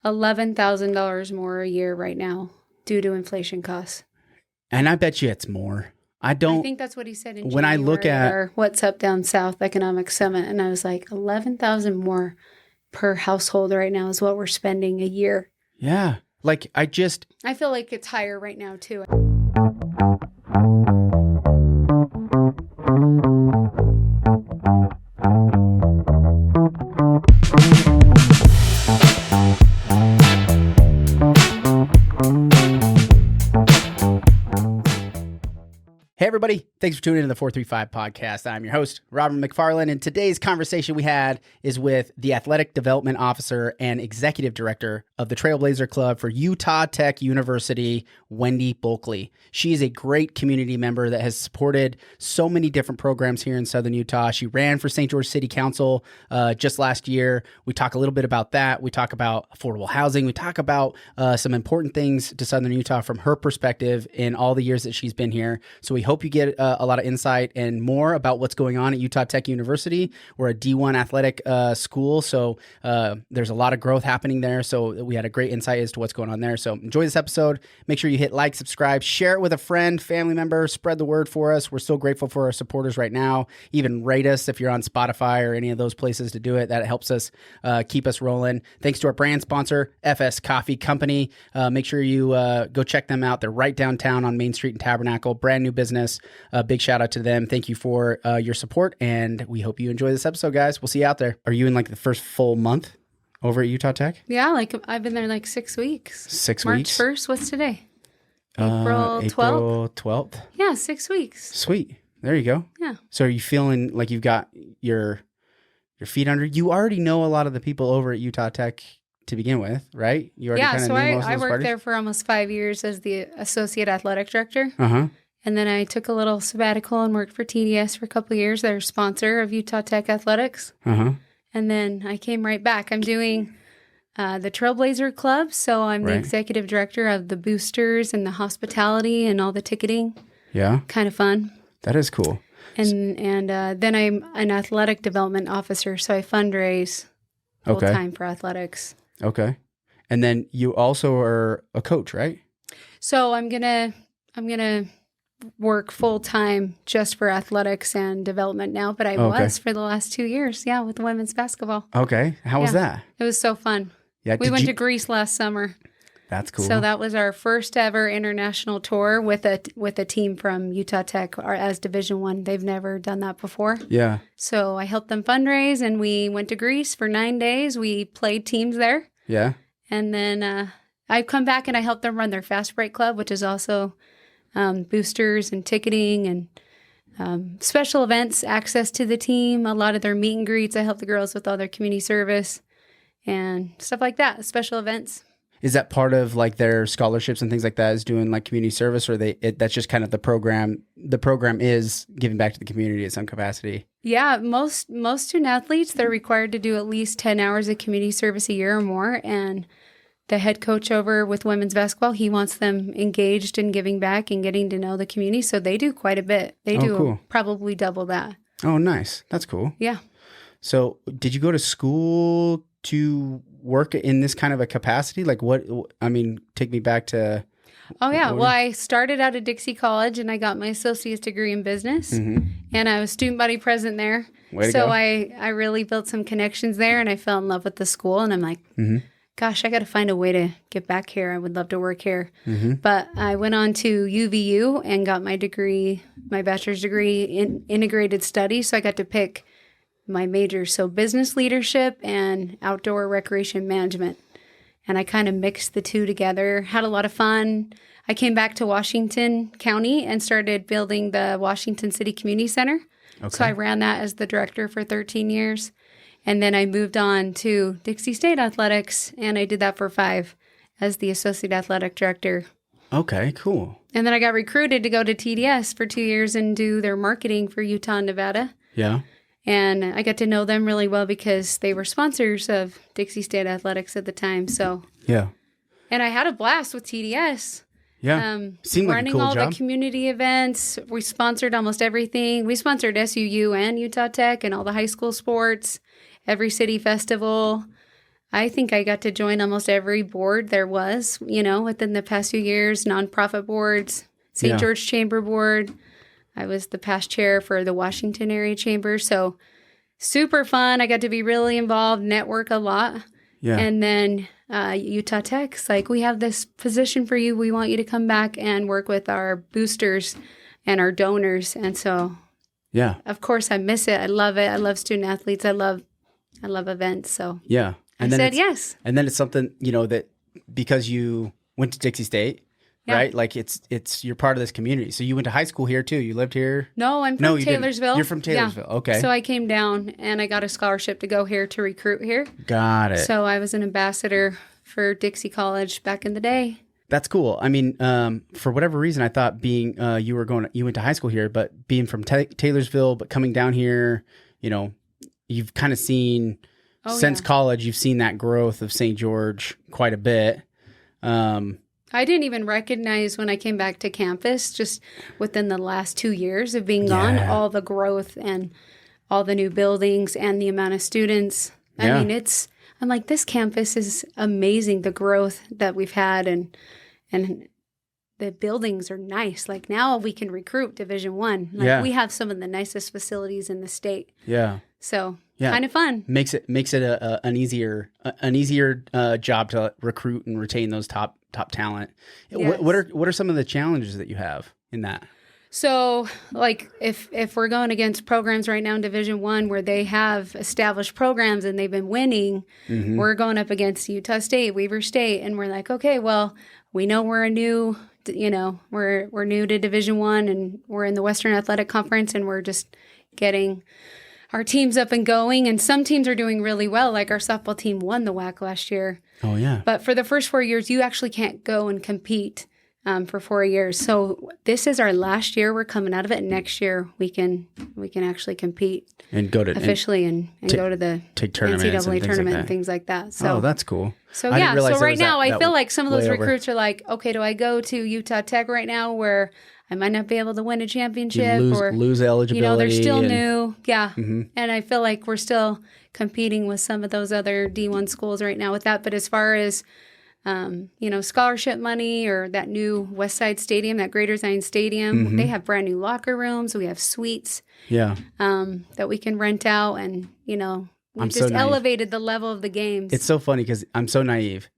$11,000 more a year right now due to inflation costs. And I bet you it's more. I think that's what he said in when January, I look at our What's Up Down South Economic Summit, and I was like, 11,000 more per household right now is what we're spending a year. Yeah. Like I feel like it's higher right now too. Hey, everybody. Thanks for tuning in to the 435 podcast. I'm your host, Robert Macfarlane, and today's conversation we had is with the Athletic Development Officer and Executive Director of the Trailblazer Club for Utah Tech University, Wendi Bulkley. She is a great community member that has supported so many different programs here in Southern Utah. She ran for St. George City Council just last year. We talk a little bit about that. We talk about affordable housing. We talk about some important things to Southern Utah from her perspective in all the years that she's been here. So we hope you get a lot of insight and more about what's going on at Utah Tech University. We're a D1 athletic school, so there's a lot of growth happening there. So we had a great insight as to what's going on there. So enjoy this episode. Make sure you hit like, subscribe, share it with a friend, family member, spread the word for us. We're so grateful for our supporters right now. Even rate us if you're on Spotify or any of those places to do it. That helps us keep us rolling. Thanks to our brand sponsor, FS Coffee Company. Make sure you go check them out. They're right downtown on Main Street in Tabernacle. Brand new business. Big shout out to them. Thank you for your support, and we hope you enjoy this episode, guys. We'll see you out there. Are you in like the first full month over at Utah Tech? Yeah, like I've been there like 6 weeks. 6 March weeks? March 1st, what's today? April 12th? April 12th? Yeah, 6 weeks. Sweet. There you go. Yeah. So are you feeling like you've got your feet under? You already know a lot of the people over at Utah Tech to begin with, right? You already so knew most of I those worked parties? there for almost 5 years as the Associate Athletic Director. Uh-huh. And then I took a little sabbatical and worked for TDS for a couple of years. They're a sponsor of Utah Tech Athletics. Uh-huh. And then I came right back. I'm doing the Trailblazer Club, so I'm the executive director of the boosters and the hospitality and all the ticketing. Yeah. Kind of fun. That is cool. And then I'm an athletic development officer, so I fundraise full time for athletics. Okay. And then you also are a coach, right? So I'm gonna work full time just for athletics and development now, but I was for the last 2 years, with women's basketball. Okay. How was that? It was so fun. Yeah, we went to Greece last summer. That's cool. So that was our first ever international tour with a team from Utah Tech as Division I. They've never done that before. Yeah. So I helped them fundraise, and we went to Greece for 9 days. We played teams there. Yeah. And then I come back and I helped them run their Fast Break Club, which is also boosters and ticketing and special events, access to the team, a lot of their meet and greets. I help the girls with all their community service and stuff like that, special events. Is that part of like their scholarships and things like that, is doing like community service, or that's just kind of the program? The program is giving back to the community at some capacity. Yeah, most student athletes, they're required to do at least 10 hours of community service a year or more, and the head coach over with women's basketball, he wants them engaged in giving back and getting to know the community. So they do quite a bit. They do probably double that. Oh, nice. That's cool. Yeah. So did you go to school to work in this kind of a capacity? Like take me back to... Oh, yeah. Well, I started out at Dixie College and I got my associate's degree in business. Mm-hmm. And I was student body president there. Way to go. I really built some connections there and I fell in love with the school. And I'm like... Mm-hmm. Gosh, I got to find a way to get back here. I would love to work here. Mm-hmm. But I went on to UVU and got my degree, my bachelor's degree in integrated studies. So I got to pick my majors. So business leadership and outdoor recreation management. And I kind of mixed the two together, had a lot of fun. I came back to Washington County and started building the Washington City Community Center. Okay. So I ran that as the director for 13 years. And then I moved on to Dixie State Athletics, and I did that for 5 as the associate athletic director. Okay, cool. And then I got recruited to go to TDS for 2 years and do their marketing for Utah and Nevada. Yeah. And I got to know them really well because they were sponsors of Dixie State Athletics at the time. So yeah. And I had a blast with TDS. Yeah. Seemed like running a cool all job. The community events. We sponsored almost everything. We sponsored SUU and Utah Tech and all the high school sports. Every city festival. I think I got to join almost every board there was, within the past few years, nonprofit boards, St. George Chamber Board. I was the past chair for the Washington area chamber. So super fun. I got to be really involved, network a lot. Yeah. And then Utah Tech's like, we have this position for you. We want you to come back and work with our boosters and our donors. And so, of course, I miss it. I love it. I love student athletes. I love events. So yeah. And I said yes. And then it's something, that because you went to Dixie State, right? Like it's you're part of this community. So you went to high school here too. You lived here? No, I'm from Taylorsville. You're from Taylorsville. Yeah. Okay. So I came down and I got a scholarship to go here to recruit here. Got it. So I was an ambassador for Dixie College back in the day. That's cool. I mean, for whatever reason, I thought being you went to high school here, but being from Taylorsville, but coming down here, you've kind of seen since college, you've seen that growth of St. George quite a bit. I didn't even recognize when I came back to campus, just within the last 2 years of being gone, all the growth and all the new buildings and the amount of students. I mean, I'm like, this campus is amazing, the growth that we've had, and the buildings are nice. Like now we can recruit Division I. Like we have some of the nicest facilities in the state. Yeah. So kind of fun. Makes it an easier job to recruit and retain those top talent. Yes. What are some of the challenges that you have in that? So, like, if we're going against programs right now in Division I where they have established programs and they've been winning, we're going up against Utah State, Weber State, and we're like, okay, well, we know we're we're new to Division I, and we're in the Western Athletic Conference, and we're just getting our teams up and going. And some teams are doing really well, like our softball team won the WAC last year. Oh yeah. But for the first 4 years, you actually can't go and compete for 4 years. So this is our last year. We're coming out of it. Next year we can actually compete and go to officially and go to the NCAA tournament and things like that. So that's cool. So yeah. So right now I feel like some of those recruits are like, okay, do I go to Utah Tech right now where I might not be able to win a championship or lose eligibility? They're still new. Yeah. And I feel like we're still competing with some of those other D1 schools right now with that. But as far as scholarship money or that new West Side Stadium, that Greater Zion Stadium, they have brand new locker rooms. We have suites that we can rent out. And, we just elevated the level of the games. It's so funny because I'm so naive.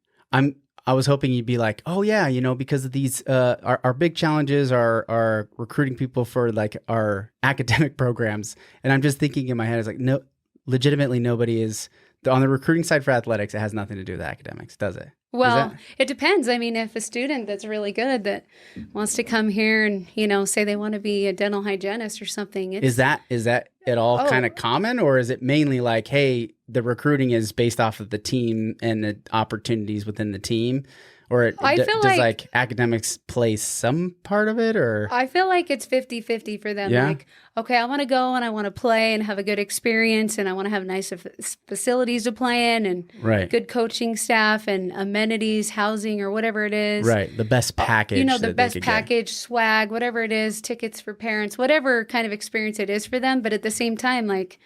I was hoping you'd be like, oh yeah, because of these, our big challenges are recruiting people for like our academic programs. And I'm just thinking in my head, it's like, no, legitimately nobody is on the recruiting side for athletics. It has nothing to do with academics, does it? Well, it depends. I mean, if a student that's really good that wants to come here and, say they want to be a dental hygienist or something. Is that at all kind of common, or is it mainly like, hey, the recruiting is based off of the team and the opportunities within the team? Or does like academics play some part of it? Or I feel like it's 50-50 for them. Yeah? Like, okay, I want to go and I want to play and have a good experience and I want to have nice facilities to play in and good coaching staff and amenities, housing, or whatever it is. Right, the best package. The best package, swag, whatever it is, tickets for parents, whatever kind of experience it is for them. But at the same time, like,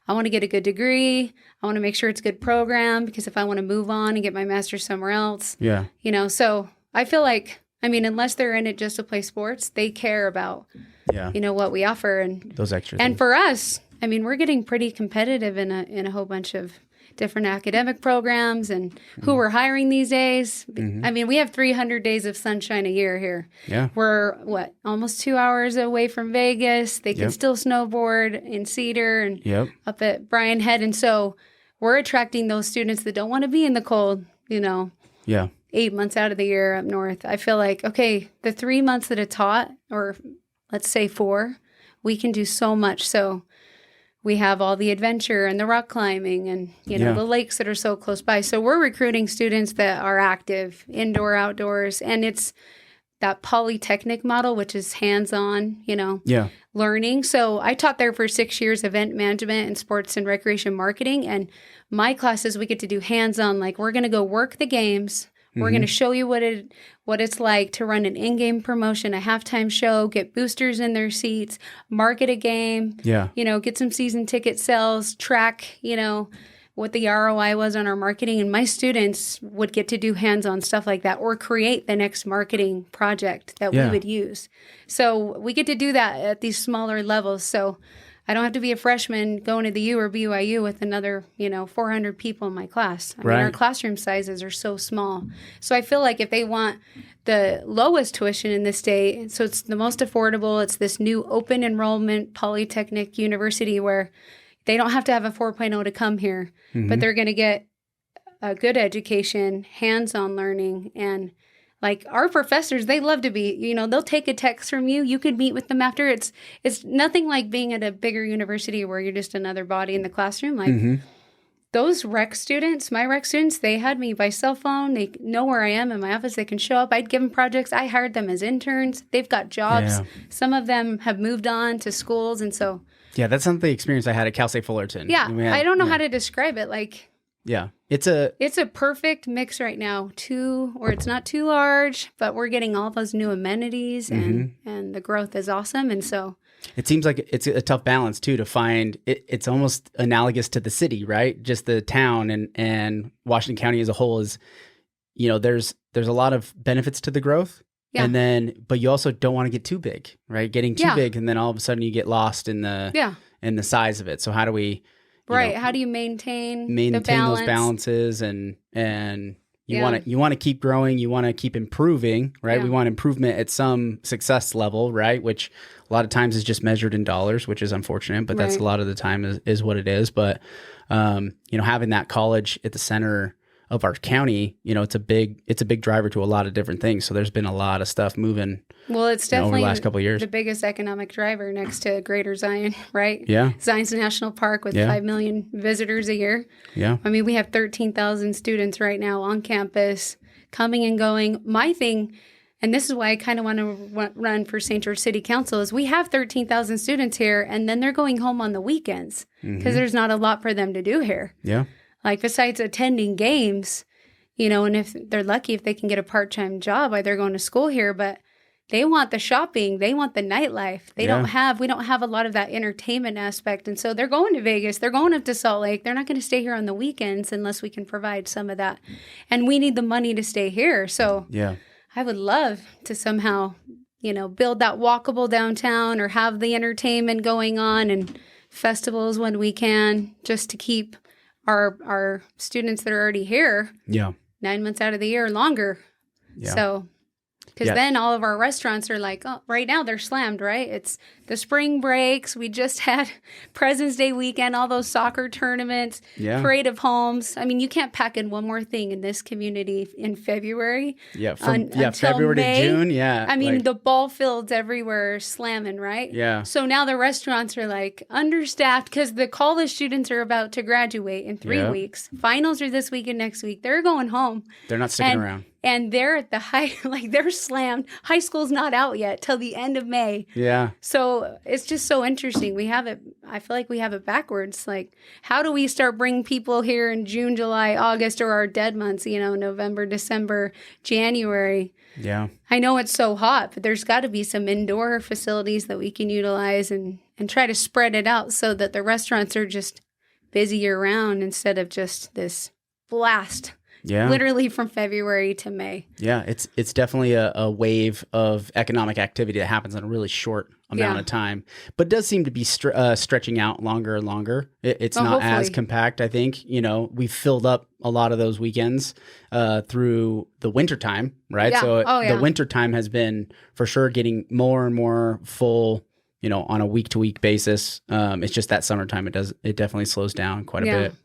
I want to get a good degree. I want to make sure it's a good program because if I want to move on and get my master's somewhere else, so I feel like, unless they're in it just to play sports, they care about, what we offer and those extra things. And for us, we're getting pretty competitive in a whole bunch of different academic programs and who we're hiring these days. We have 300 days of sunshine a year here. Yeah. We're almost 2 hours away from Vegas. They can still snowboard in Cedar and up at Bryan Head. And so we're attracting those students that don't want to be in the cold, 8 months out of the year up north. I feel like, okay, the 3 months that it's hot, or let's say 4, we can do so much. So we have all the adventure and the rock climbing and, the lakes that are so close by. So we're recruiting students that are active, indoor, outdoors. And it's that polytechnic model, which is hands-on, learning. So I taught there for 6 years, event management and sports and recreation marketing. And my classes, we get to do hands-on, like we're going to go work the games. We're going to show you what it's like to run an in-game promotion, a halftime show, get boosters in their seats, market a game, get some season ticket sales, track, what the ROI was on our marketing, and my students would get to do hands-on stuff like that or create the next marketing project that we would use. So we get to do that at these smaller levels. So I don't have to be a freshman going to the U or BYU with another, 400 people in my class. I mean, our classroom sizes are so small. So I feel like if they want the lowest tuition in the state, so it's the most affordable, it's this new open enrollment polytechnic university where they don't have to have a 4.0 to come here, but they're going to get a good education, hands-on learning, and like our professors, they love to be, they'll take a text from you. You could meet with them after. It's nothing like being at a bigger university where you're just another body in the classroom. Like those rec students, my rec students, they had me by cell phone. They know where I am in my office. They can show up. I'd give them projects. I hired them as interns. They've got jobs. Yeah. Some of them have moved on to schools. And so. Yeah, that's not the experience I had at Cal State Fullerton. Yeah, I don't know how to describe it. Like. Yeah, it's a perfect mix right now. Or it's not too large, but we're getting all those new amenities and the growth is awesome. And so it seems like it's a tough balance too to find. It's almost analogous to the city, right? Just the town and Washington County as a whole is, there's a lot of benefits to the growth. Yeah. And then, but you also don't want to get too big, right? Getting too big, and then all of a sudden you get lost in the size of it. So how do we? Right. How do you maintain the balance? Those balances and you want to keep growing, you want to keep improving, right? Yeah. We want improvement at some success level, right? Which a lot of times is just measured in dollars, which is unfortunate, but that's a lot of the time is what it is. But having that college at the center of our county, it's a big driver to a lot of different things. So there's been a lot of stuff moving. Well, it's definitely over the last couple of years. The biggest economic driver next to Greater Zion, right? Yeah. Zion's National Park with 5 million visitors a year. Yeah. I mean, we have 13,000 students right now on campus coming and going. My thing, and this is why I kind of want to run for St. George City Council, is we have 13,000 students here, and then they're going home on the weekends because there's not a lot for them to do here. Yeah. Like besides attending games, and if they're lucky, if they can get a part-time job while they're going to school here, but they want the shopping, they want the nightlife. We don't have a lot of that entertainment aspect. And so they're going to Vegas, they're going up to Salt Lake. They're not going to stay here on the weekends unless we can provide some of that. And we need the money to stay here. So I would love to somehow, build that walkable downtown or have the entertainment going on and festivals when we can, just to keep our students that are already here 9 months out of the year or longer. Yeah. So, because then all of our restaurants are like, oh, right now they're slammed, right? It's the spring breaks. We just had President's Day weekend, all those soccer tournaments, Parade of Homes. I mean, you can't pack in one more thing in this community in February. Yeah, February May. To June. Yeah. I mean, the ball fields everywhere are slamming, right? Yeah. So now the restaurants are like understaffed because the college students are about to graduate in 3 weeks. Finals are this week and next week. They're going home. They're not sticking around. And they're at the they're slammed. High school's not out yet till the end of May. Yeah. So it's just so interesting. I feel like we have it backwards. Like, how do we start bringing people here in June, July, August, or our dead months, November, December, January? Yeah. I know it's so hot, but there's got to be some indoor facilities that we can utilize and try to spread it out so that the restaurants are just busy year round instead of just this blast. Yeah. Literally from February to May. Yeah, it's definitely a wave of economic activity that happens in a really short amount of time, but does seem to be stretching out longer and longer. It's not hopefully as compact, I think. We've filled up a lot of those weekends through the wintertime, right? Yeah. So the wintertime has been for sure getting more and more full, on a week-to-week basis. It's just that summertime, it definitely slows down quite a bit.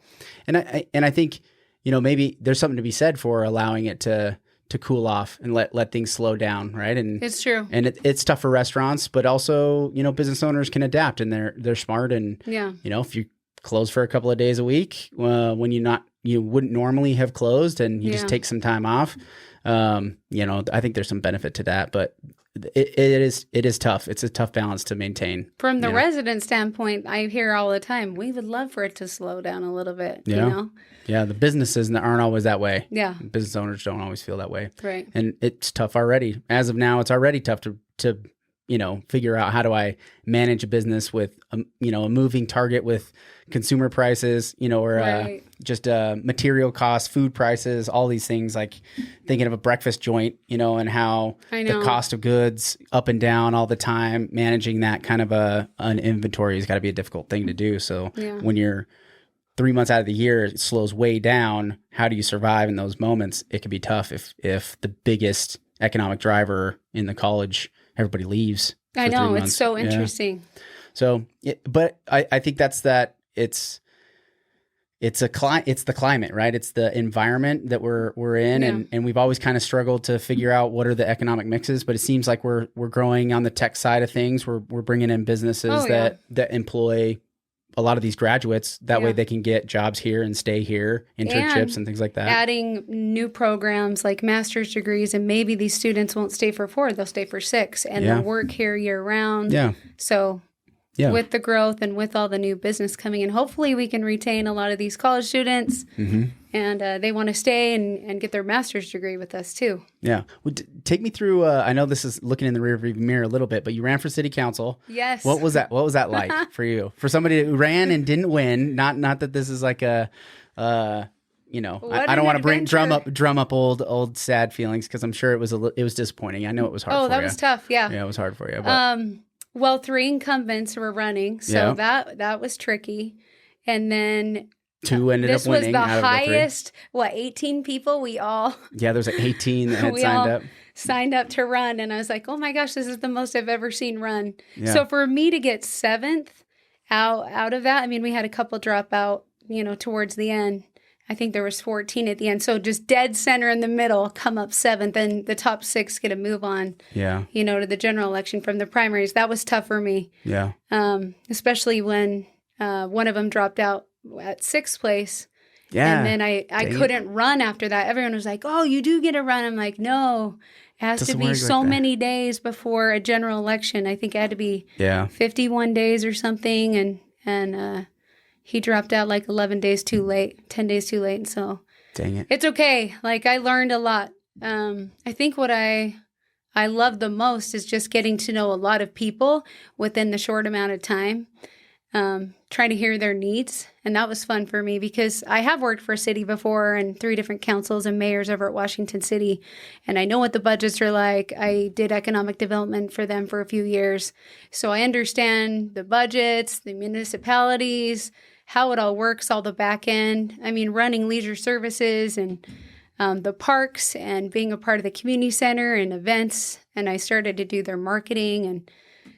And I think maybe there's something to be said for allowing it to cool off and let things slow down, right? And it's true. And it's tough for restaurants, but also, business owners can adapt and they're smart. And, if you close for a couple of days a week, when you wouldn't normally have closed and you just take some time off, I think there's some benefit to that, but it is tough. It's a tough balance to maintain. From the resident standpoint, I hear all the time, we would love for it to slow down a little bit, Yeah, the businesses aren't always that way. Yeah. Business owners don't always feel that way. Right. And it's tough already. As of now, it's already tough to figure out how do I manage a business with, a moving target with consumer prices, or Right. just material costs, food prices, all these things, like thinking of a breakfast joint, and how I the know. cost of goods up and down all the time, managing that kind of an inventory has got to be a difficult thing to do. So Yeah. when you're 3 months out of the year, it slows way down. How do you survive in those moments? It can be tough if the biggest economic driver in the college, everybody leaves. I for 3 know. months. It's so Yeah. interesting. So, but I think that's that. It's the climate, right? It's the environment that we're in, Yeah. and we've always kind of struggled to figure out what are the economic mixes. But it seems like we're growing on the tech side of things. We're bringing in businesses that employ a lot of these graduates. That way they can get jobs here and stay here, internships and things like that. Adding new programs like master's degrees, and maybe these students won't stay for 4, they'll stay for 6, and they'll work here year round. Yeah. So with the growth and with all the new business coming in, hopefully we can retain a lot of these college students, and they want to stay and get their master's degree with us too. Yeah. Well, take me through, I know this is looking in the rearview mirror a little bit, but you ran for city council. Yes. What was that like for you? For somebody who ran and didn't win, not that this is like a, I don't want to drum up old sad feelings, because I'm sure it was disappointing. I know it was hard for you. Oh, that was tough. Yeah. Yeah, it was hard for you. But. Well, 3 incumbents were running, so that was tricky. And then 2 ended up winning. This was the highest, 18 people we all... Yeah, there was like 18 that had signed up to run. And I was like, oh my gosh, this is the most I've ever seen run. Yeah. So for me to get 7th out of that, I mean, we had a couple drop out, towards the end. I think there was 14 at the end. So just dead center in the middle, come up 7th, and the top 6 get a move on, to the general election from the primaries. That was tough for me. Yeah. Especially when one of them dropped out at 6th place. Yeah. And then I couldn't run after that. Everyone was like, oh, you do get a run. I'm like, no, it has to be so many days before a general election. I think it had to be 51 days or something. And he dropped out like 11 days too late, 10 days too late. And so dang it. It's okay. Like, I learned a lot. I think what I love the most is just getting to know a lot of people within the short amount of time, trying to hear their needs. And that was fun for me, because I have worked for a city before and 3 different councils and mayors over at Washington City. And I know what the budgets are like. I did economic development for them for a few years. So I understand the budgets, the municipalities, how it all works, all the back end. I mean, running leisure services and the parks and being a part of the community center and events. And I started to do their marketing and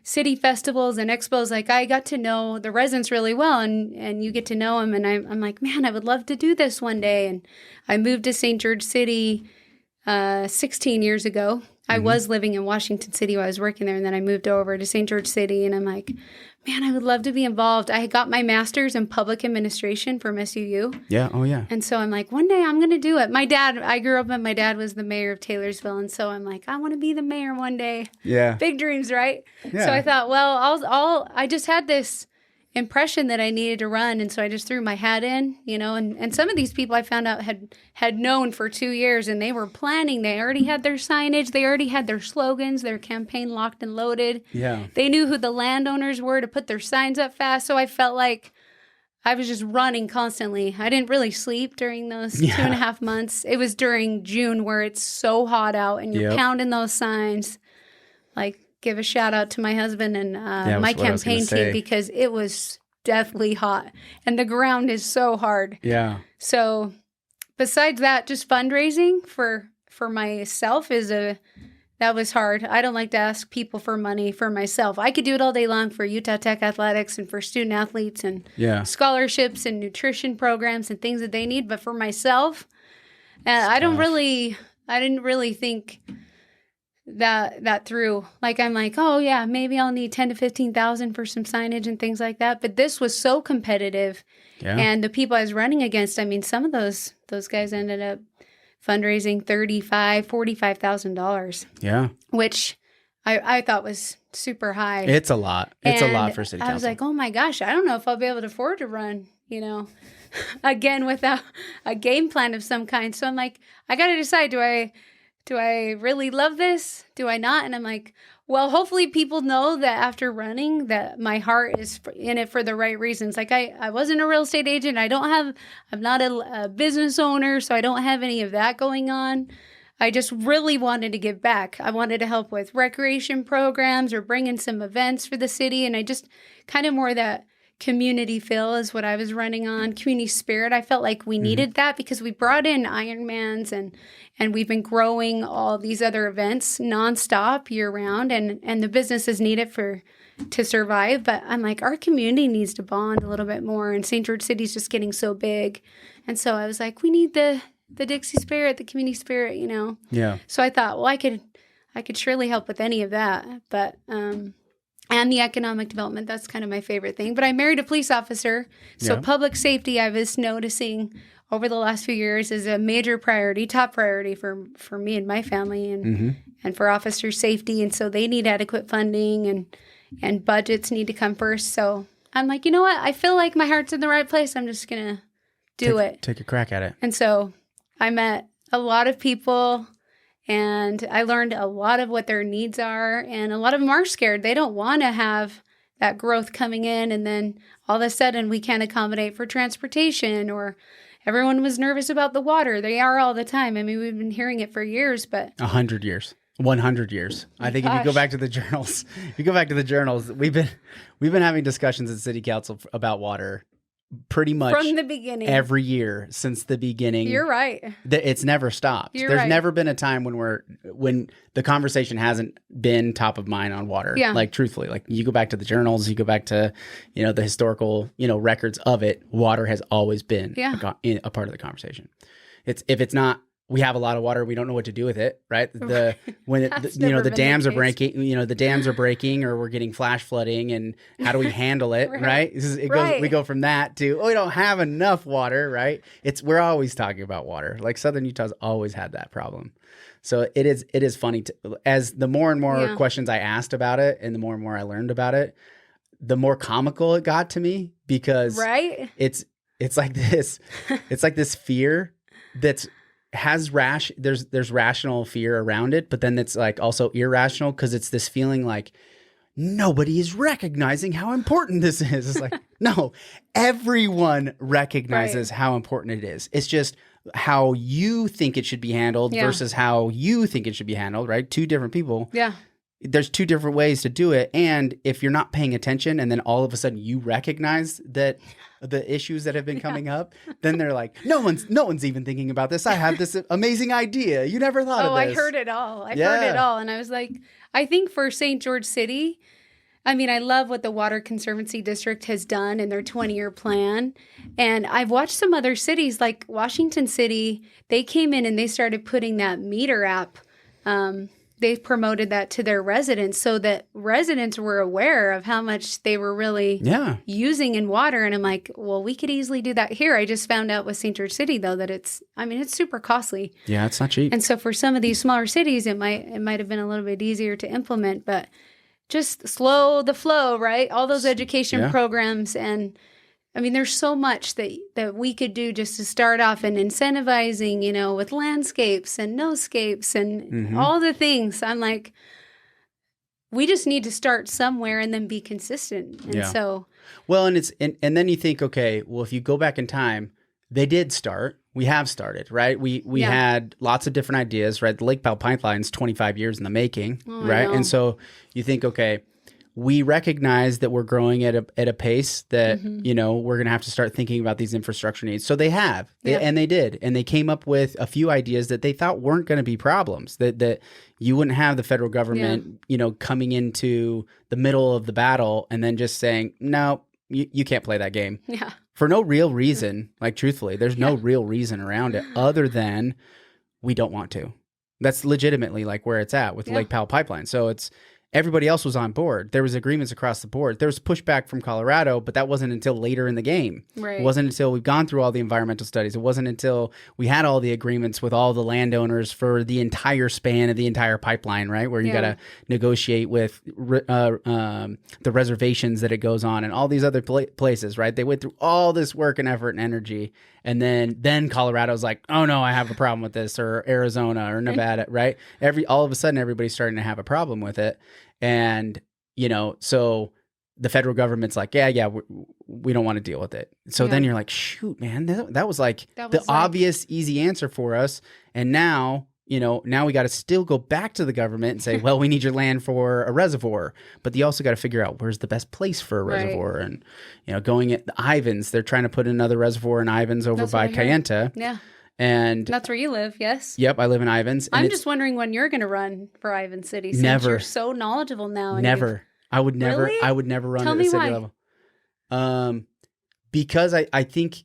city festivals and expos. Like, I got to know the residents really well, and you get to know them. And I'm like, man, I would love to do this one day. And I moved to St. George City 16 years ago. I was living in Washington City while I was working there, and then I moved over to St. George City, and I'm like, man, I would love to be involved. I got my master's in public administration from SUU. Yeah, oh yeah. And so I'm like, one day I'm going to do it. I grew up and my dad was the mayor of Taylorsville, and so I'm like, I want to be the mayor one day. Yeah. Big dreams, right? Yeah. So I thought, well, I just had this impression that I needed to run, and so I just threw my hat in, and some of these people I found out had known for 2 years, and they were planning. They already had their signage, they already had their slogans, their campaign locked and loaded. Yeah. They knew who the landowners were to put their signs up fast, so I felt like I was just running constantly. I didn't really sleep during those 2.5 months. It was during June where it's so hot out, and you're pounding those signs. Like, give a shout out to my husband and my campaign team, because it was deathly hot and the ground is so hard. Yeah. So besides that, just fundraising for myself that was hard. I don't like to ask people for money for myself. I could do it all day long for Utah Tech athletics and for student athletes and scholarships and nutrition programs and things that they need. But for myself, I didn't really think that through. Like, I'm like, oh yeah, maybe I'll need 10 to 15,000 for some signage and things like that. But this was so competitive, and the people I was running against, I mean, some of those guys ended up fundraising $45,000. Yeah, which I thought was super high. It's a lot. It's a lot for city council. I was like, oh my gosh, I don't know if I'll be able to afford to run, again without a game plan of some kind. So I'm like, I got to decide, do I really love this? Do I not? And I'm like, Well, hopefully people know that after running that my heart is in it for the right reasons. Like I wasn't a real estate agent. I'm not a business owner, so I don't have any of that going on. I just really wanted to give back. I wanted to help with recreation programs or bring in some events for the city. And I just kind of more that community feel is what I was running on, community spirit. I felt like we needed that because we brought in Ironmans and we've been growing all these other events nonstop year round, and the businesses need it to survive. But I'm like, our community needs to bond a little bit more, and St. George City's just getting so big. And so I was like, we need the Dixie spirit, the community spirit, you know? Yeah. So I thought, well, I could surely help with any of that. But, and the economic development, that's kind of my favorite thing. But I married a police officer. So public safety, I was noticing over the last few years is a major priority, top priority for me and my family and for officer safety. And so they need adequate funding and budgets need to come first. So I'm like, you know what? I feel like my heart's in the right place. I'm just going to do it. Take a crack at it. And so I met a lot of people and I learned a lot of what their needs are. And a lot of them are scared. They don't want to have that growth coming in. And then all of a sudden we can't accommodate for transportation, or everyone was nervous about the water. They are all the time. I mean, we've been hearing it for years, but 100 years. 100 years. I think if you go back to the journals, we've been having discussions at City Council about water pretty much from the beginning, every year since the beginning. You're right. It's never stopped. There's never been a time when the conversation hasn't been top of mind on water. Yeah. Like truthfully, like you go back to the journals, you go back to, the historical, records of it. Water has always been a part of the conversation. If it's not, we have a lot of water. We don't know what to do with it, right? The dams are breaking. The dams are breaking, or we're getting flash flooding, and how do we handle it, right? We go from that to we don't have enough water, right? We're always talking about water. Like Southern Utah's always had that problem. So it is funny as the more and more questions I asked about it, and the more and more I learned about it, the more comical it got to me, because it's like this fear that's there's rational fear around it, but then it's like also irrational, because it's this feeling like nobody is recognizing how important this is. It's like, no, everyone recognizes how important it is. It's just how you think it should be handled versus how you think it should be handled, right? Two different people. Yeah. There's two different ways to do it. And if you're not paying attention and then all of a sudden you recognize that the issues that have been coming up, then they're like, no one's even thinking about this. I have this amazing idea. You never thought of this. I heard it all. I heard it all. And I was like, I think for St. George City, I mean, I love what the Water Conservancy District has done in their 20-year plan. And I've watched some other cities like Washington City. They came in and they started putting that meter app. They've promoted that to their residents so that residents were aware of how much they were really using in water. And I'm like, well, we could easily do that here. I just found out with St. George City, though, that it's super costly. Yeah, it's not cheap. And so for some of these smaller cities, it might have been a little bit easier to implement, but just slow the flow, right? All those education programs. And I mean, there's so much that we could do just to start off and incentivizing, with landscapes and no-scapes and all the things. I'm like, we just need to start somewhere and then be consistent. And so. Well, and then you think, okay, well, if you go back in time, they did start. We have started, right? We had lots of different ideas, right? The Lake Powell Pipeline's 25 years in the making, right? And so you think, okay, we recognize that we're growing at a pace that, we're going to have to start thinking about these infrastructure needs. So they have, and they did. And they came up with a few ideas that they thought weren't going to be problems, that you wouldn't have the federal government, coming into the middle of the battle and then just saying, no, you can't play that game. Yeah. For no real reason. Like, truthfully, there's no real reason around it other than we don't want to. That's legitimately like where it's at with the Lake Powell Pipeline. So everybody else was on board. There was agreements across the board. There was pushback from Colorado, but that wasn't until later in the game. Right. It wasn't until we've gone through all the environmental studies. It wasn't until we had all the agreements with all the landowners for the entire span of the entire pipeline, right? Where you got to negotiate with the reservations that it goes on and all these other places, right? They went through all this work and effort and energy. And then Colorado's like, oh no, I have a problem with this, or Arizona or Nevada, right? All of a sudden everybody's starting to have a problem with it. And, so the federal government's like, yeah, we don't want to deal with it. So then you're like, shoot, man, that was like the obvious, easy answer for us. And now, now we got to still go back to the government and say, well, we need your land for a reservoir. But you also got to figure out where's the best place for a reservoir. And, going at the Ivans, they're trying to put another reservoir in Ivans over by Kayenta. Yeah. And that's where you live, yes? Yep, I live in Ivans. I'm just wondering when you're going to run for Ivans City, since you're so knowledgeable now. Never. I would never. Really? I would never run Tell at me the city why. level. Because I think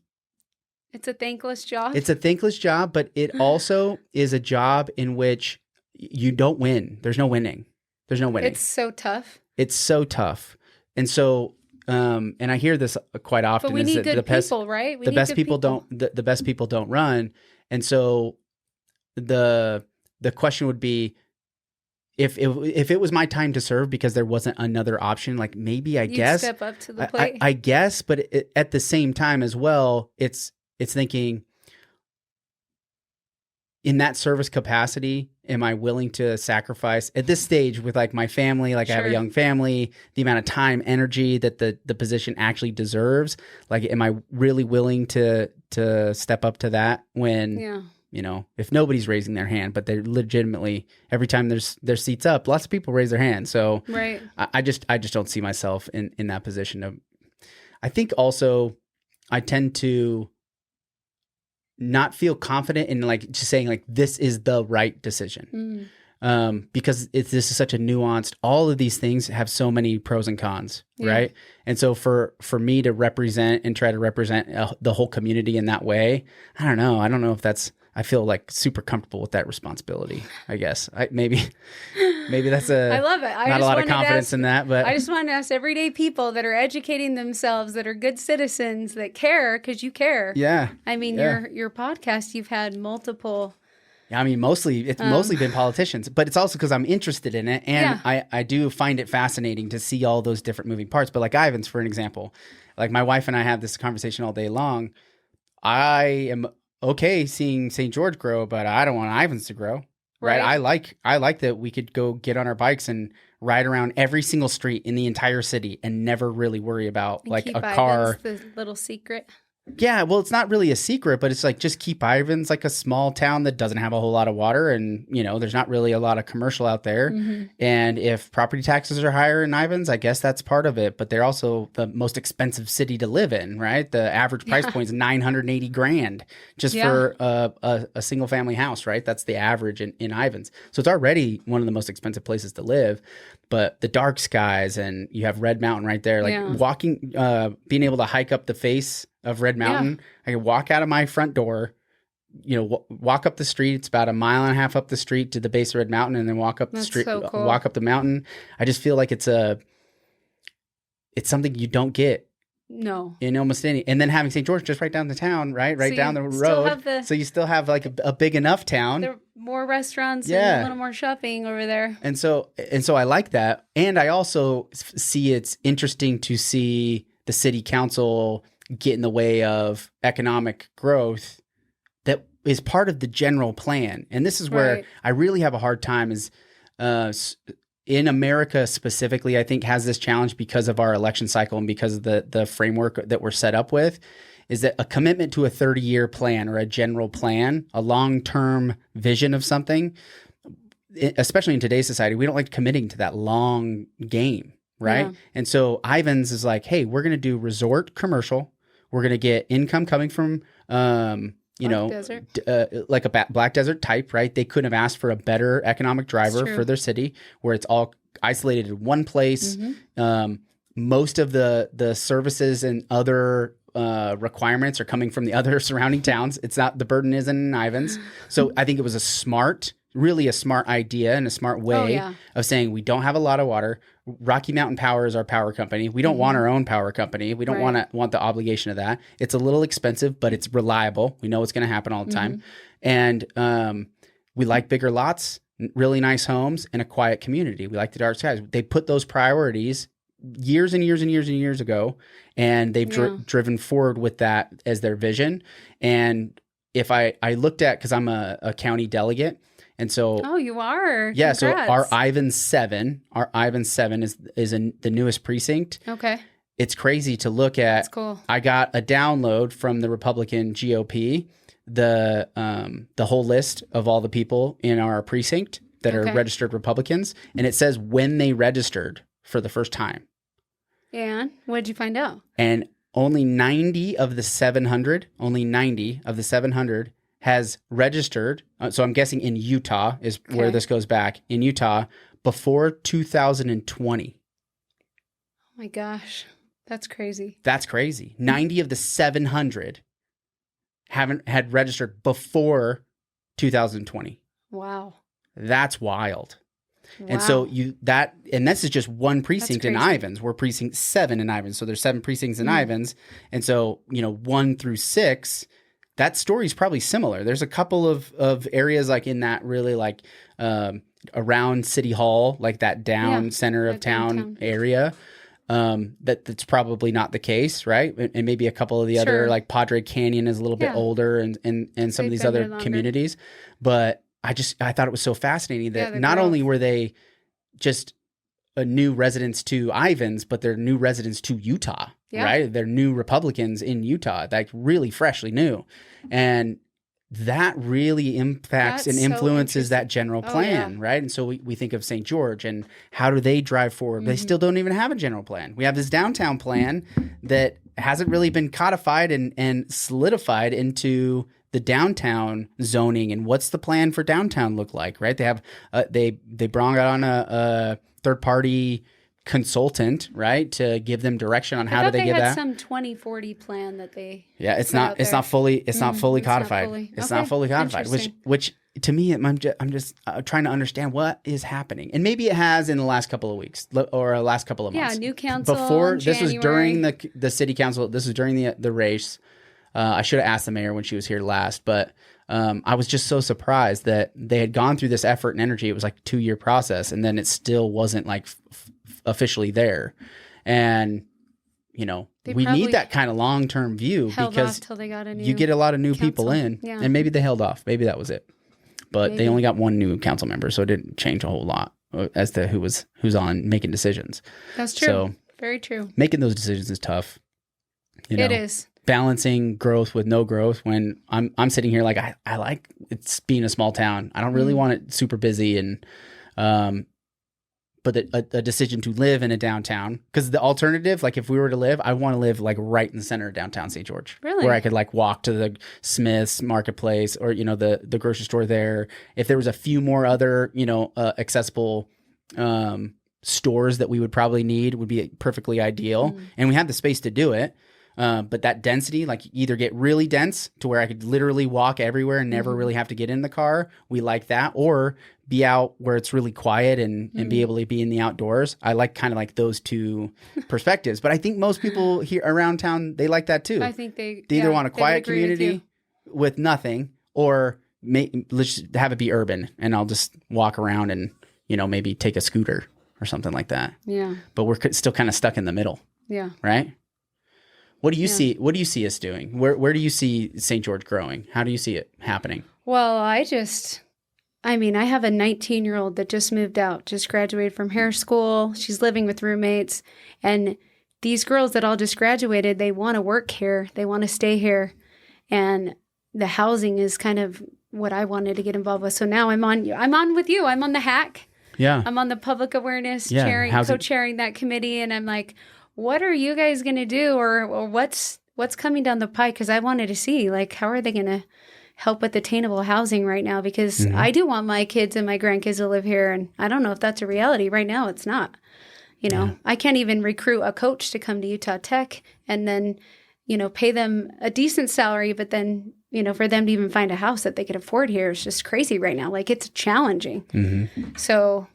it's a thankless job. It's a thankless job, but it also is a job in which you don't win. There's no winning. It's so tough. And so, and I hear this quite often. But we need good people, right? The best people don't run. And so the question would be, if it was my time to serve because there wasn't another option, like maybe I guess step up to the plate. I guess, but at the same time as well, it's thinking, in that service capacity, am I willing to sacrifice at this stage with like my family? Like I have a young family, the amount of time, energy that the position actually deserves. Like, am I really willing to step up to that when, if nobody's raising their hand, but they're legitimately, every time there's seats up, lots of people raise their hand. So right. I just don't see myself in that position. I think also I tend to not feel confident in like just saying like this is the right decision, because this is such a nuanced. All of these things have so many pros and cons, right? And so for me to represent and try to represent the whole community in that way, I don't know if that's. I feel like super comfortable with that responsibility. I guess maybe that's I love it. Not a lot of confidence in that, but I just want to ask everyday people that are educating themselves, that are good citizens, that care because you care. Yeah. I mean, your podcast, you've had multiple. Yeah, I mean, it's mostly been politicians, but it's also because I'm interested in it, and I do find it fascinating to see all those different moving parts. But like Ivans, for an example, like my wife and I have this conversation all day long. I am okay seeing St. George grow, but I don't want Ivans to grow. Right? I like that we could go get on our bikes and ride around every single street in the entire city and never really worry about like a car. The little secret. Yeah, well, it's not really a secret, but it's like just keep Ivans like a small town that doesn't have a whole lot of water, and there's not really a lot of commercial out there. Mm-hmm. And if property taxes are higher in Ivans, I guess that's part of it. But they're also the most expensive city to live in, right? The average price point is $980,000 just for a single family house, right? That's the average in Ivans. So it's already one of the most expensive places to live. But the dark skies, and you have Red Mountain right there, like walking, being able to hike up the face of Red Mountain. I can walk out of my front door, walk up the street. It's about 1.5 miles up the street to the base of Red Mountain, and then walk up the street, so cool. walk up the mountain. I just feel like it's something you don't get. No. In almost any, and then having St. George just right down the town, right down the road. So you still have like a big enough town. There are more restaurants and a little more shopping over there. And so I like that. And I also see it's interesting to see the city council get in the way of economic growth that is part of the general plan. And this is where I really have a hard time is in America specifically, I think has this challenge because of our election cycle and because of the framework that we're set up with, is that a commitment to a 30-year plan or a general plan, a long-term vision of something, especially in today's society, we don't like committing to that long game, right? Yeah. And so Ivans is like, hey, we're going to do resort commercial. We're going to get income coming from, like a Black Desert type, right? They couldn't have asked for a better economic driver for their city where it's all isolated in one place. Mm-hmm. Most of the services and other requirements are coming from the other surrounding towns. It's not, the burden isn't in Ivans. So I think it was really a smart idea and a smart way of saying we don't have a lot of water. Rocky Mountain Power is our power company. We don't want our own power company. We don't want the obligation of that. It's a little expensive, but it's reliable. We know what's going to happen all the time. And we like bigger lots, really nice homes, and a quiet community. We like the dark skies. They put those priorities years and years and years and years ago, and they've driven forward with that as their vision. And if I looked at, because I'm a county delegate, and so you are. Yeah. Congrats. So our Ivan 7 is the newest precinct. Okay. It's crazy to look at. That's cool. I got a download from the Republican GOP, the whole list of all the people in our precinct that are registered Republicans, and it says when they registered for the first time. And what did you find out? And only 90 of the 700 has registered. So I'm guessing in Utah is where this goes back. In Utah before 2020. Oh my gosh. That's crazy. That's crazy. 90 of the 700 had registered before 2020. Wow. That's wild. Wow. And so and this is just one precinct in Ivins. We're precinct 7 in Ivins. So there's 7 precincts in Ivins. And so, 1 through 6, that story is probably similar. There's a couple of areas like in that really like around City Hall, like that center of town area. That's probably not the case, right? And maybe a couple of the other, like Padre Canyon is a little bit older and some of these other communities. But I thought it was so fascinating that not only were they just a new residents to Ivins, but they're new residents to Utah, right? They're new Republicans in Utah, like really freshly new. And that really impacts and influences that general plan, right? And so we think of St. George and how do they drive forward? They still don't even have a general plan. We have this downtown plan that hasn't really been codified and solidified into the downtown zoning. And what's the plan for downtown look like, right? They have they brought on a third party consultant, right, to give them direction on how do they get that. Some 2040 plan that they it's not fully codified. It's not fully codified, which to me I'm just trying to understand what is happening. And maybe it has in the last couple of weeks or last couple of months. Yeah, new council before January. This was during the city council. This was during the race. I should have asked the mayor when she was here last, but I was just so surprised that they had gone through this effort and energy. It was like a 2-year process, and then it still wasn't like officially there. And we need that kind of long-term view because till they got you get a lot of new people in, and maybe they held off. Maybe that was it. But they only got one new council member, so it didn't change a whole lot as to who's on making decisions. That's true. So very true. Making those decisions is tough. It is. Balancing growth with no growth when I'm sitting here like I like it's being a small town. I don't really want it super busy and but a decision to live in a downtown, because the alternative, like if we were to live, I want to live like right in the center of downtown St. George, where I could like walk to the Smith's marketplace or the grocery store there. If there was a few more other accessible stores that we would probably need, would be perfectly ideal, and we have the space to do it. But that density, like either get really dense to where I could literally walk everywhere and never really have to get in the car. We like that. Or be out where it's really quiet and be able to be in the outdoors. I like kind of like those two perspectives. But I think most people here around town, they like that too. I think they either want a quiet community with nothing, or let's just have it be urban and I'll just walk around and, maybe take a scooter or something like that. Yeah. But we're still kind of stuck in the middle. Yeah. Right? What do you see? What do you see us doing? Where do you see St. George growing? How do you see it happening? Well, I have a 19-year-old that just moved out, just graduated from hair school. She's living with roommates. And these girls that all just graduated, they want to work here. They want to stay here. And the housing is kind of what I wanted to get involved with. So now I'm on with you. I'm on the hack. Yeah. I'm on the public awareness co-chairing that committee. And I'm like, what are you guys going to do, or what's coming down the pike? Because I wanted to see, like, how are they going to help with attainable housing right now? Because I do want my kids and my grandkids to live here, and I don't know if that's a reality. Right now, it's not. I can't even recruit a coach to come to Utah Tech and then, pay them a decent salary, but then, for them to even find a house that they could afford here is just crazy right now. Like, it's challenging. Mm-hmm. So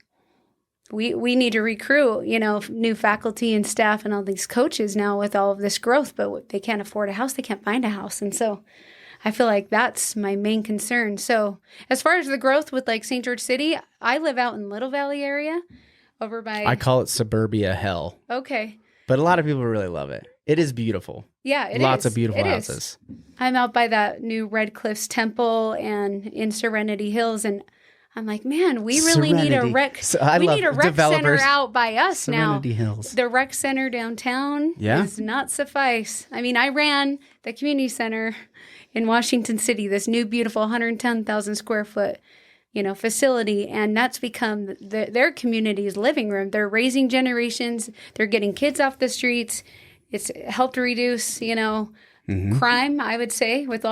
we need to recruit, new faculty and staff and all these coaches now with all of this growth, but they can't afford a house. They can't find a house. And so I feel like that's my main concern. So as far as the growth with like St. George City, I live out in Little Valley area. over by. I call it suburbia hell. Okay. But a lot of people really love it. It is beautiful. Yeah, it is. Lots of beautiful It houses. is. I'm out by that new Red Cliffs Temple and in Serenity Hills, and I'm like, man, we really need a rec. We need a rec center out by us now. Serenity Hills. The rec center downtown does not suffice. I mean, I ran the community center in Washington City, this new beautiful 110,000 square foot, facility, and that's become their community's living room. They're raising generations. They're getting kids off the streets. It's helped reduce, crime, I would say, with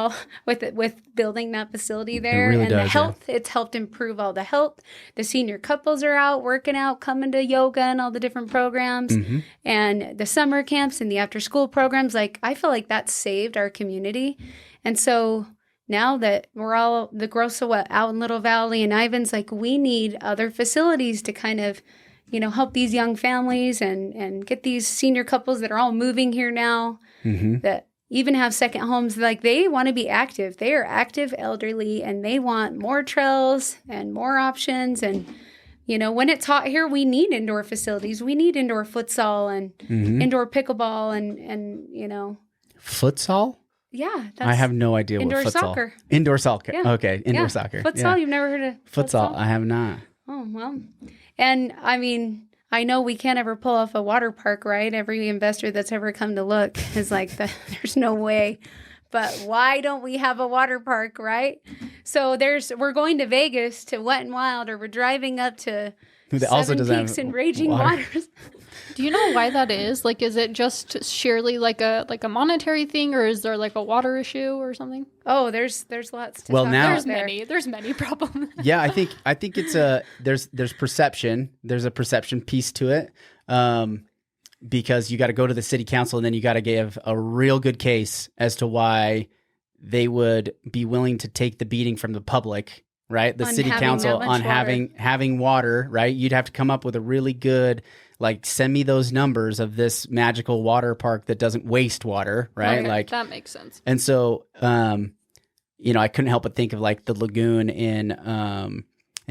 building that facility there. It really and does, the health, it's helped improve all the health. The senior couples are out working out, coming to yoga and all the different programs, and the summer camps and the after school programs. Like, I feel like that saved our community. And so now that we're all the Grosso out in Little Valley and Ivans, like, we need other facilities to kind of, help these young families and get these senior couples that are all moving here now, that even have second homes. Like, they want to be active. They are active elderly, and they want more trails and more options. And, when it's hot here, we need indoor facilities. We need indoor futsal and indoor pickleball and. Futsal? Yeah. I have no idea what futsal. Indoor soccer. Indoor soccer. Yeah. Okay. Indoor soccer. Futsal, you've never heard of futsal? I have not. Oh, well. And I mean, I know we can't ever pull off a water park, right? Every investor that's ever come to look is like, there's no way. But why don't we have a water park, right? So we're going to Vegas to Wet and Wild, or we're driving up to Seven Peaks and Raging Waters. Do you know why that is? Like, is it just sheerly like a monetary thing, or is there like a water issue or something? Oh, there's lots to well, talk now about there. There's many problems. Yeah, I think it's there's perception. There's a perception piece to it, because you got to go to the city council and then you got to give a real good case as to why they would be willing to take the beating from the public, right? The city council on having water, right? You'd have to come up with a really good, like, send me those numbers of this magical water park that doesn't waste water, right? Okay, like, that makes sense. And so, I couldn't help but think of like the lagoon in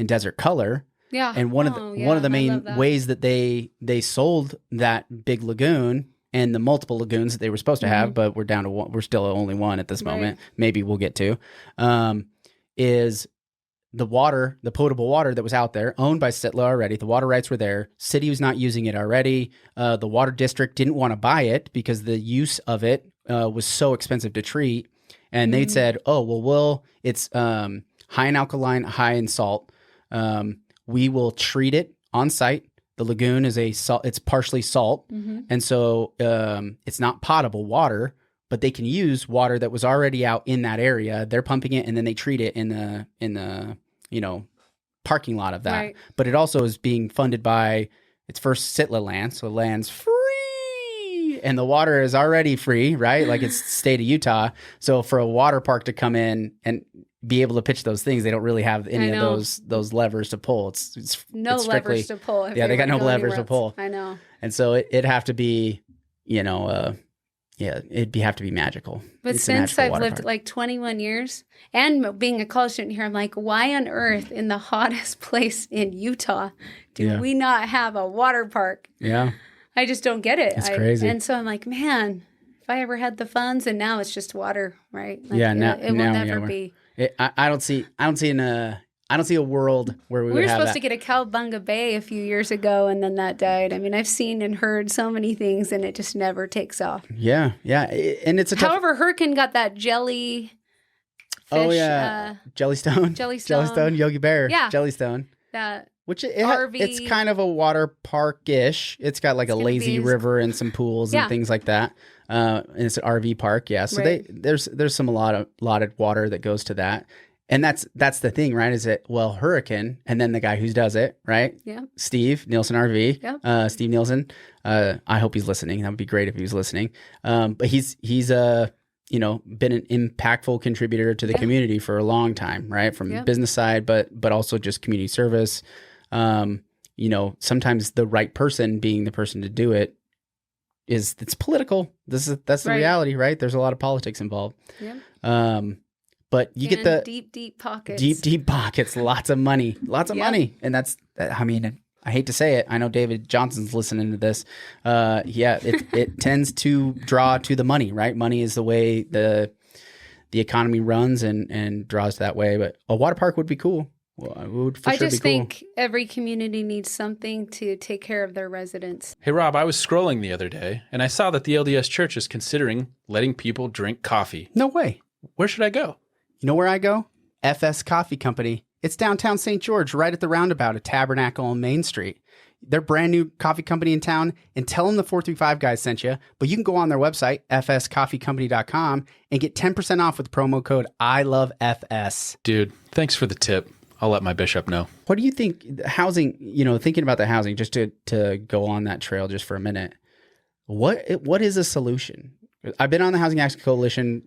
Desert Color. Yeah. And one of the main ways that they sold that big lagoon and the multiple lagoons that they were supposed to have, but we're down to one, we're still only one at this moment. Maybe we'll get to, is the water, the potable water that was out there, owned by Sitla already. The water rights were there. City was not using it already. The water district didn't want to buy it because the use of it was so expensive to treat. And they'd said, oh, well, it's high in alkaline, high in salt. We will treat it on site. The lagoon is it's partially salt. And so it's not potable water, but they can use water that was already out in that area. They're pumping it and then they treat it in the parking lot of that. Right. But it also is being funded by its first Sitla land. So land's free and the water is already free, right? Like, it's the state of Utah. So for a water park to come in and be able to pitch those things, they don't really have any of those levers to pull. It's strictly, levers to pull. Yeah, they got no levers to pull. I know. And so it'd have to be, it'd have to be magical. But since I've lived like 21 years and being a college student here, I'm like, why on earth in the hottest place in Utah do we not have a water park? Yeah. I just don't get it. It's crazy. And so I'm like, man, if I ever had the funds, and now it's just water, right? Like, it will never be. I don't see a world where we were supposed to get a Cowabunga Bay a few years ago, and then that died. I mean, I've seen and heard so many things, and it just never takes off. Yeah. And it's However, Hurricane got that jelly fish. Oh yeah, Jellystone, Yogi Bear. Yeah, Jellystone. It's kind of a water park-ish. It's got like a lazy river and some pools and things like that. And it's an RV park. Yeah, so there's some a lot of water that goes to that. And that's the thing, right? Is it, Hurricane, and then the guy who does it, right? Yeah. Steve Nielsen RV. Yeah. Steve Nielsen. I hope he's listening. That would be great if he was listening. But he's been an impactful contributor to the community for a long time, right? From the business side, but also just community service. Sometimes the right person being the person to do it it's political. That's the reality, right? There's a lot of politics involved. Yeah. But you get the deep pockets. Deep pockets. Lots of money. Money. And I hate to say it. I know David Johnson's listening to this. It tends to draw to the money, right? Money is the way the economy runs and draws that way. But a water park would be cool. Well, it would for I sure just be cool. think every community needs something to take care of their residents. Hey, Rob, I was scrolling the other day, and I saw that the LDS Church is considering letting people drink coffee. No way. Where should I go? You know where I go? FS Coffee Company. It's downtown St. George, right at the roundabout at Tabernacle on Main Street. They're brand new coffee company in town, and tell them the 435 guys sent you. But you can go on their website, fscoffeecompany.com, and get 10% off with promo code ILOVEFS. Dude, thanks for the tip. I'll let my bishop know. What do you think housing, thinking about the housing, just to go on that trail just for a minute, what is a solution? I've been on the Housing Access Coalition,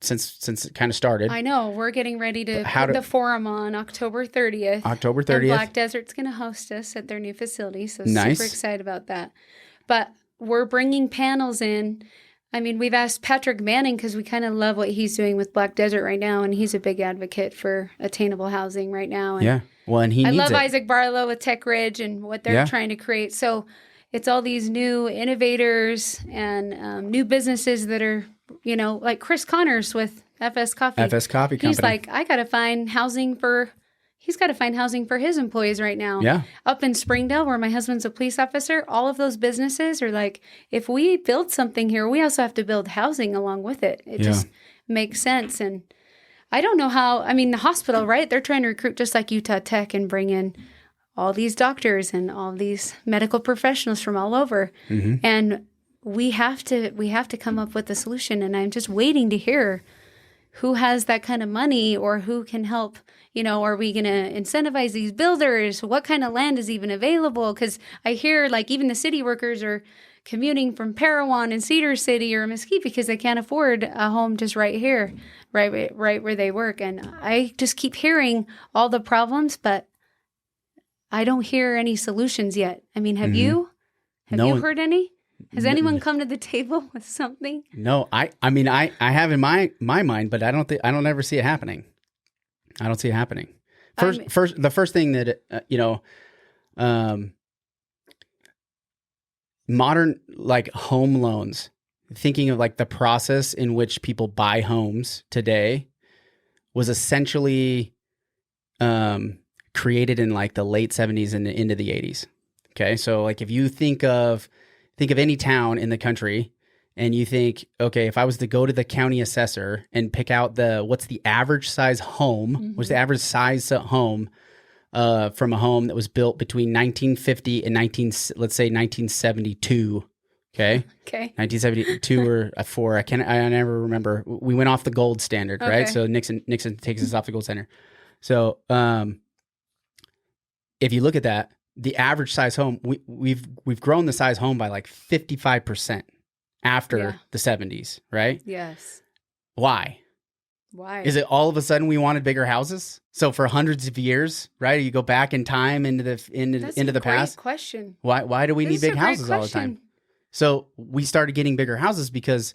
since it kind of started. I know. We're getting ready to put the forum on October 30th. October 30th. And Black Desert's going to host us at their new facility, so Nice. super excited about that. But we're bringing panels in. I mean, we've asked Patrick Manning because we kind of love what he's doing with Black Desert right now, and he's a big advocate for attainable housing right now. And yeah. Well, and he needs it. I love Isaac Barlow with Tech Ridge and what they're trying to create. So it's all these new innovators and new businesses that are, like Chris Connors with FS Coffee. FS Coffee Company. He's like, he's got to find housing for his employees right now. Yeah. Up in Springdale, where my husband's a police officer, all of those businesses are like, if we build something here, we also have to build housing along with it. It just makes sense. And I don't know how, the hospital, right? They're trying to recruit just like Utah Tech and bring in all these doctors and all these medical professionals from all over. Mm-hmm. And we have to come up with a solution. And I'm just waiting to hear who has that kind of money or who can help. Are we going to incentivize these builders? What kind of land is even available? Because I hear even the city workers are commuting from Parowan and Cedar City or Mesquite because they can't afford a home just right here, right where they work. And I just keep hearing all the problems, but I don't hear any solutions yet. Have you? Have you heard any? Has anyone come to the table with something? No, I have in my mind, but I don't ever see it happening. I don't see it happening. The first thing that modern home loans, thinking of the process in which people buy homes today, was essentially created in the late 70s and into the 80s. Okay, so if you think of any town in the country. And you think, okay, if I was to go to the county assessor and pick out what's the average size home, mm-hmm. what's the average size home from a home that was built between 1950 and 1972, okay? Okay. 1972 or 4, I never remember. We went off the gold standard, right? So Nixon takes us off the gold standard. So if you look at that, the average size home, we've grown the size home by 55%. After the 70s, right? Yes. Why? Is it all of a sudden we wanted bigger houses? So for hundreds of years, right? You go back in time into the past. Great question. Why do we need big houses all the time? So we started getting bigger houses because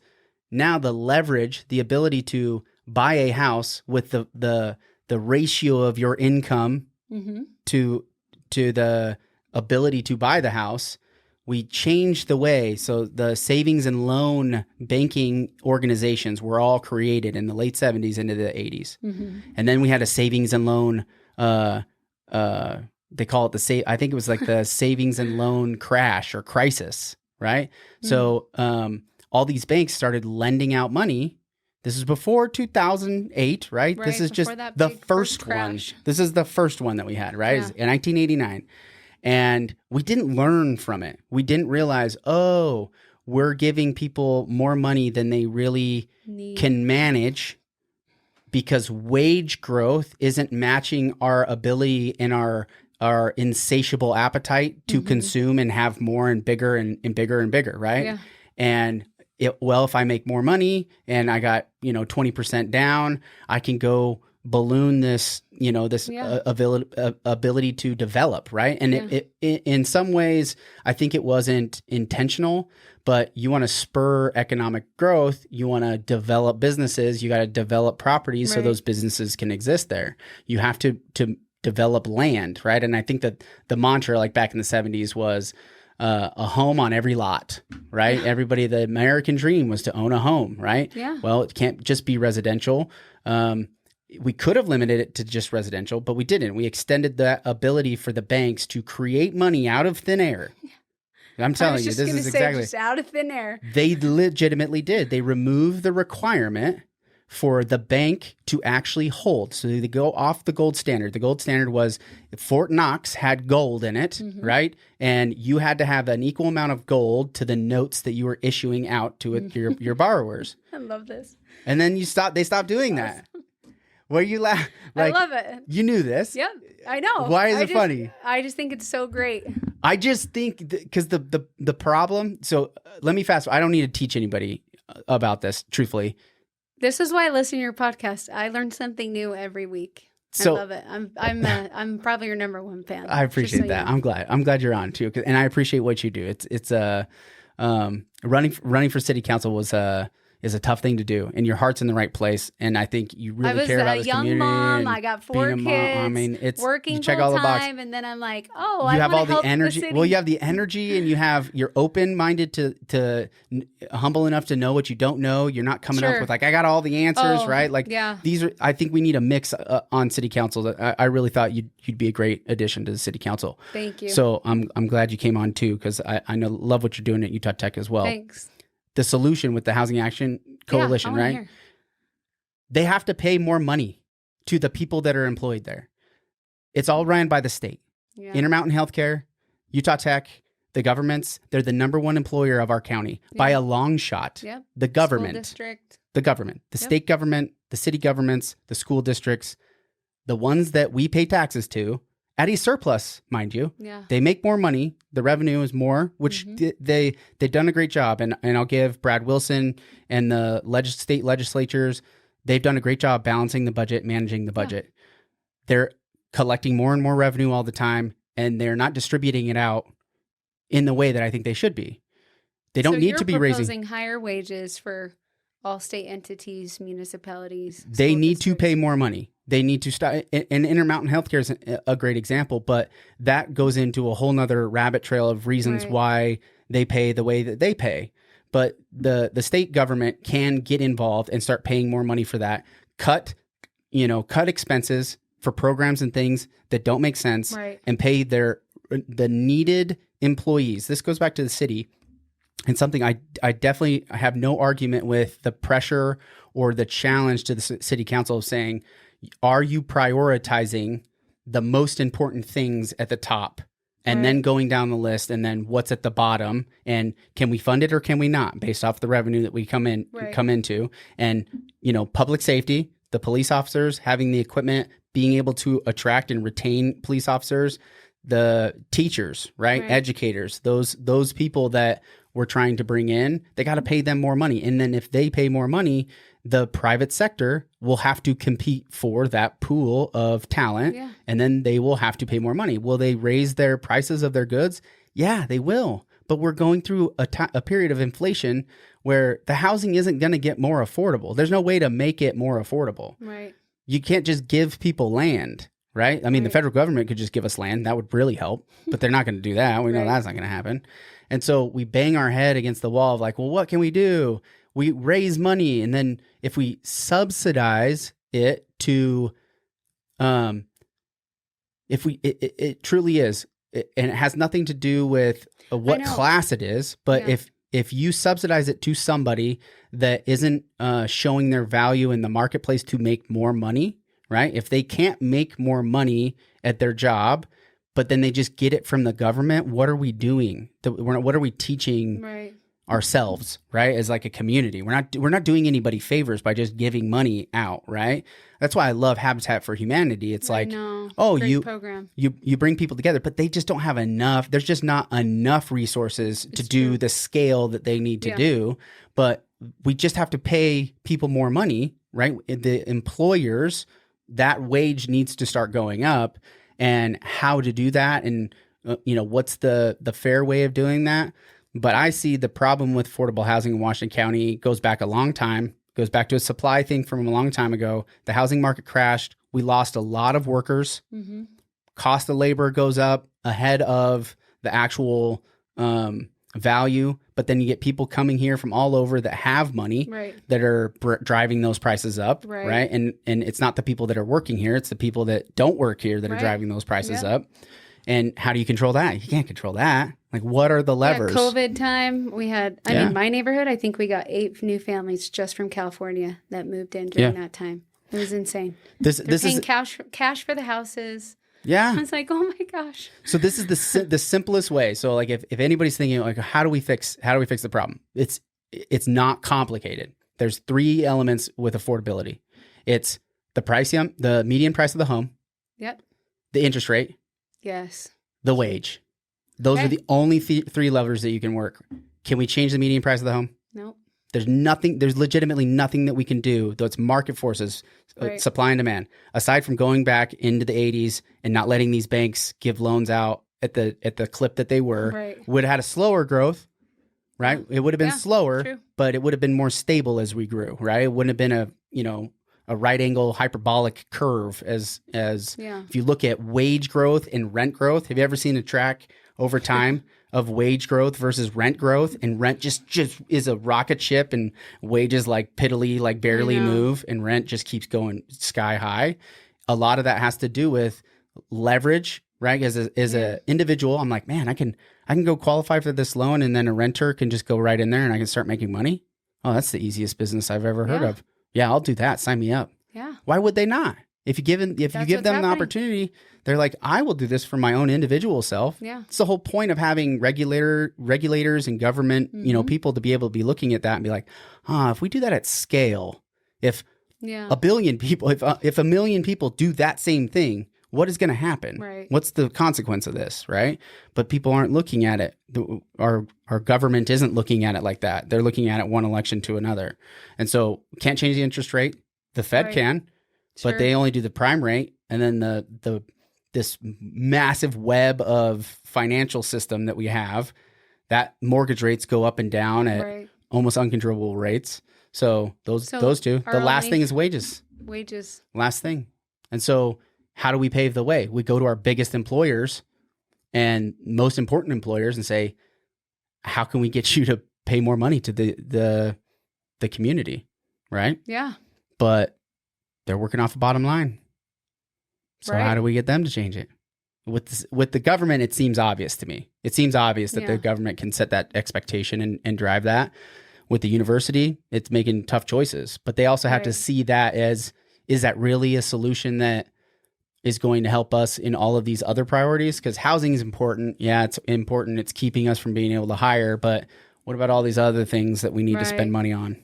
now the leverage, the ability to buy a house with the ratio of your income mm-hmm. to the ability to buy the house. We changed the way, so the savings and loan banking organizations were all created in the late 70s into the 80s. Mm-hmm. And then we had a savings and loan, they call it I think it was the savings and loan crash or crisis, right? Mm-hmm. So all these banks started lending out money. This is before 2008, right? This is just the first one. This is the first one that we had, right? Yeah. In 1989. And we didn't learn from it. We didn't realize, we're giving people more money than they really can manage because wage growth isn't matching our ability and our insatiable appetite to mm-hmm. consume and have more and bigger and bigger and bigger, right? Yeah. And if I make more money and I got 20% down, I can go balloon this ability to develop, right? And it in some ways, I think it wasn't intentional, but you want to spur economic growth. You want to develop businesses. You got to develop properties so those businesses can exist there. You have to develop land, right? And I think that the mantra, like back in the 70s, was a home on every lot, right? Everybody, the American dream was to own a home, right? Yeah. Well, it can't just be residential. We could have limited it to just residential, but we didn't. We extended that ability for the banks to create money out of thin air. I'm telling you, this is exactly just out of thin air. They legitimately did. They removed the requirement for the bank to actually hold. So they go off the gold standard. The gold standard was Fort Knox had gold in it, right? And you had to have an equal amount of gold to the notes that you were issuing out to your borrowers. I love this. And then they stopped doing that. Where you laugh? Like, I love it. You knew this. Yep, I know. Why is it funny? I just think it's so great. I just think because the problem. So let me fast. I don't need to teach anybody about this. Truthfully, this is why I listen to your podcast. I learn something new every week. So, I love it. I'm probably your number one fan. I appreciate that. I'm glad you're on too, and I appreciate what you do. It's running for city council is a tough thing to do, and your heart's in the right place. And I think you really care about this community. I was a young mom. I got 4 kids. I mean, it's working full time, and then I'm like, oh, you I have all the help energy. The city. Well, you have the energy, and you're open minded to humble enough to know what you don't know. You're not coming up with like, I got all the answers, right? Like, these are. I think we need a mix on city council. I really thought you'd be a great addition to the city council. Thank you. So I'm glad you came on too, because I love what you're doing at Utah Tech as well. Thanks. The solution with the Housing Action Coalition, right? They have to pay more money to the people that are employed there. It's all ran by the state. Yeah. Intermountain Healthcare, Utah Tech, the governments, they're the number one employer of our county by a long shot. Yep. The government, school district. The government, the state government, the city governments, the school districts, the ones that we pay taxes to, at a surplus, mind you. Yeah. They make more money. The revenue is more, which they've done a great job. And I'll give Brad Wilson and the state legislatures, they've done a great job balancing the budget, managing the budget. They're collecting more and more revenue all the time, and they're not distributing it out in the way that I think they should be. They don't need to be raising higher wages for all state entities, municipalities. They need to pay more money. They need to stop. And Intermountain Healthcare is a great example, but that goes into a whole nother rabbit trail of reasons why they pay the way that they pay. But the state government can get involved and start paying more money for that. Cut expenses for programs and things that don't make sense, and pay the needed employees. This goes back to the city. And something I definitely have no argument with the pressure or the challenge to the city council of saying, are you prioritizing the most important things at the top and then going down the list and then what's at the bottom, and can we fund it or can we not based off the revenue that we come into? And, public safety, the police officers having the equipment, being able to attract and retain police officers, the teachers, educators, those people that we're trying to bring in, they got to pay them more money. And then if they pay more money, the private sector will have to compete for that pool of talent, and then they will have to pay more money. Will they raise their prices of their goods? Yeah, they will. But we're going through a period of inflation where the housing isn't going to get more affordable. There's no way to make it more affordable. Right. You can't just give people land, right? I mean, the federal government could just give us land. That would really help, but they're not going to do that. We know that's not going to happen. And so we bang our head against the wall of like, well, what can we do? We raise money, and then if we subsidize it to, it truly is, and it has nothing to do with what class it is, but if you subsidize it to somebody that isn't showing their value in the marketplace to make more money, right? If they can't make more money at their job, but then they just get it from the government, what are we doing? What are we teaching ourselves, right? As like a community, we're not doing anybody favors by just giving money out, right? That's why I love Habitat for Humanity. It's like, you bring people together, but they just don't have enough. There's just not enough resources to do the scale that they need to do. But we just have to pay people more money, right? The employers, that wage needs to start going up, and how to do that, and what's the fair way of doing that. But I see the problem with affordable housing in Washington County goes back a long time, goes back to a supply thing from a long time ago. The housing market crashed. We lost a lot of workers. cost of labor goes up ahead of the actual value, but then you get people coming here from all over that have money that are driving those prices up, right? And it's not the people that are working here, it's the people that don't work here that are driving those prices up. And how do you control that? You can't control that. Like, what are the levers? Yeah, COVID time, we had, I mean, my neighborhood, I think we got 8 new families just from California that moved in during that time. It was insane. They're paying cash for the houses. Yeah. I was like, oh my gosh. So this is the simplest way. So like if anybody's thinking like, how do we fix the problem? It's not complicated. There's 3 elements with affordability. It's the median price of the home. Yep. The interest rate. Yes. The wage. Those are the only 3 levers that you can work. Can we change the median price of the home? Nope. There's legitimately nothing that we can do, though it's market forces, supply and demand, aside from going back into the 80s and not letting these banks give loans out at the clip that they were. Would have had a slower growth, right? It would have been slower, but it would have been more stable as we grew, right? It wouldn't have been a right angle hyperbolic curve as if you look at wage growth and rent growth. Have you ever seen a track over time of wage growth versus rent growth? And rent just is a rocket ship, and wages like piddly, like barely move, and rent just keeps going sky high. A lot of that has to do with leverage, right? As a individual, I'm like, man, I can go qualify for this loan, and then a renter can just go right in there and I can start making money. Oh, that's the easiest business I've ever heard of. Yeah, I'll do that. Sign me up. Yeah. Why would they not? If you give them the opportunity, they're like, I will do this for my own individual self. Yeah. It's the whole point of having regulators and government, people to be able to be looking at that and be like, if we do that at scale, if a billion people, if 1 million people do that same thing, what is going to happen? Right. What's the consequence of this? Right. But people aren't looking at it. Our government isn't looking at it like that. They're looking at it one election to another. And so can't change the interest rate. The Fed can. But they only do the prime rate, and then this massive web of financial system that we have, that mortgage rates go up and down at almost uncontrollable rates. So those 2. The last thing is wages. Last thing. And so how do we pave the way? We go to our biggest employers and most important employers and say, how can we get you to pay more money to the community, right? Yeah. But they're working off the bottom line. So how do we get them to change it? With the government, it seems obvious to me. It seems obvious that the government can set that expectation and drive that. With the university, it's making tough choices. But they also have to see that as, is that really a solution that is going to help us in all of these other priorities? Because housing is important. Yeah, it's important. It's keeping us from being able to hire. But what about all these other things that we need to spend money on,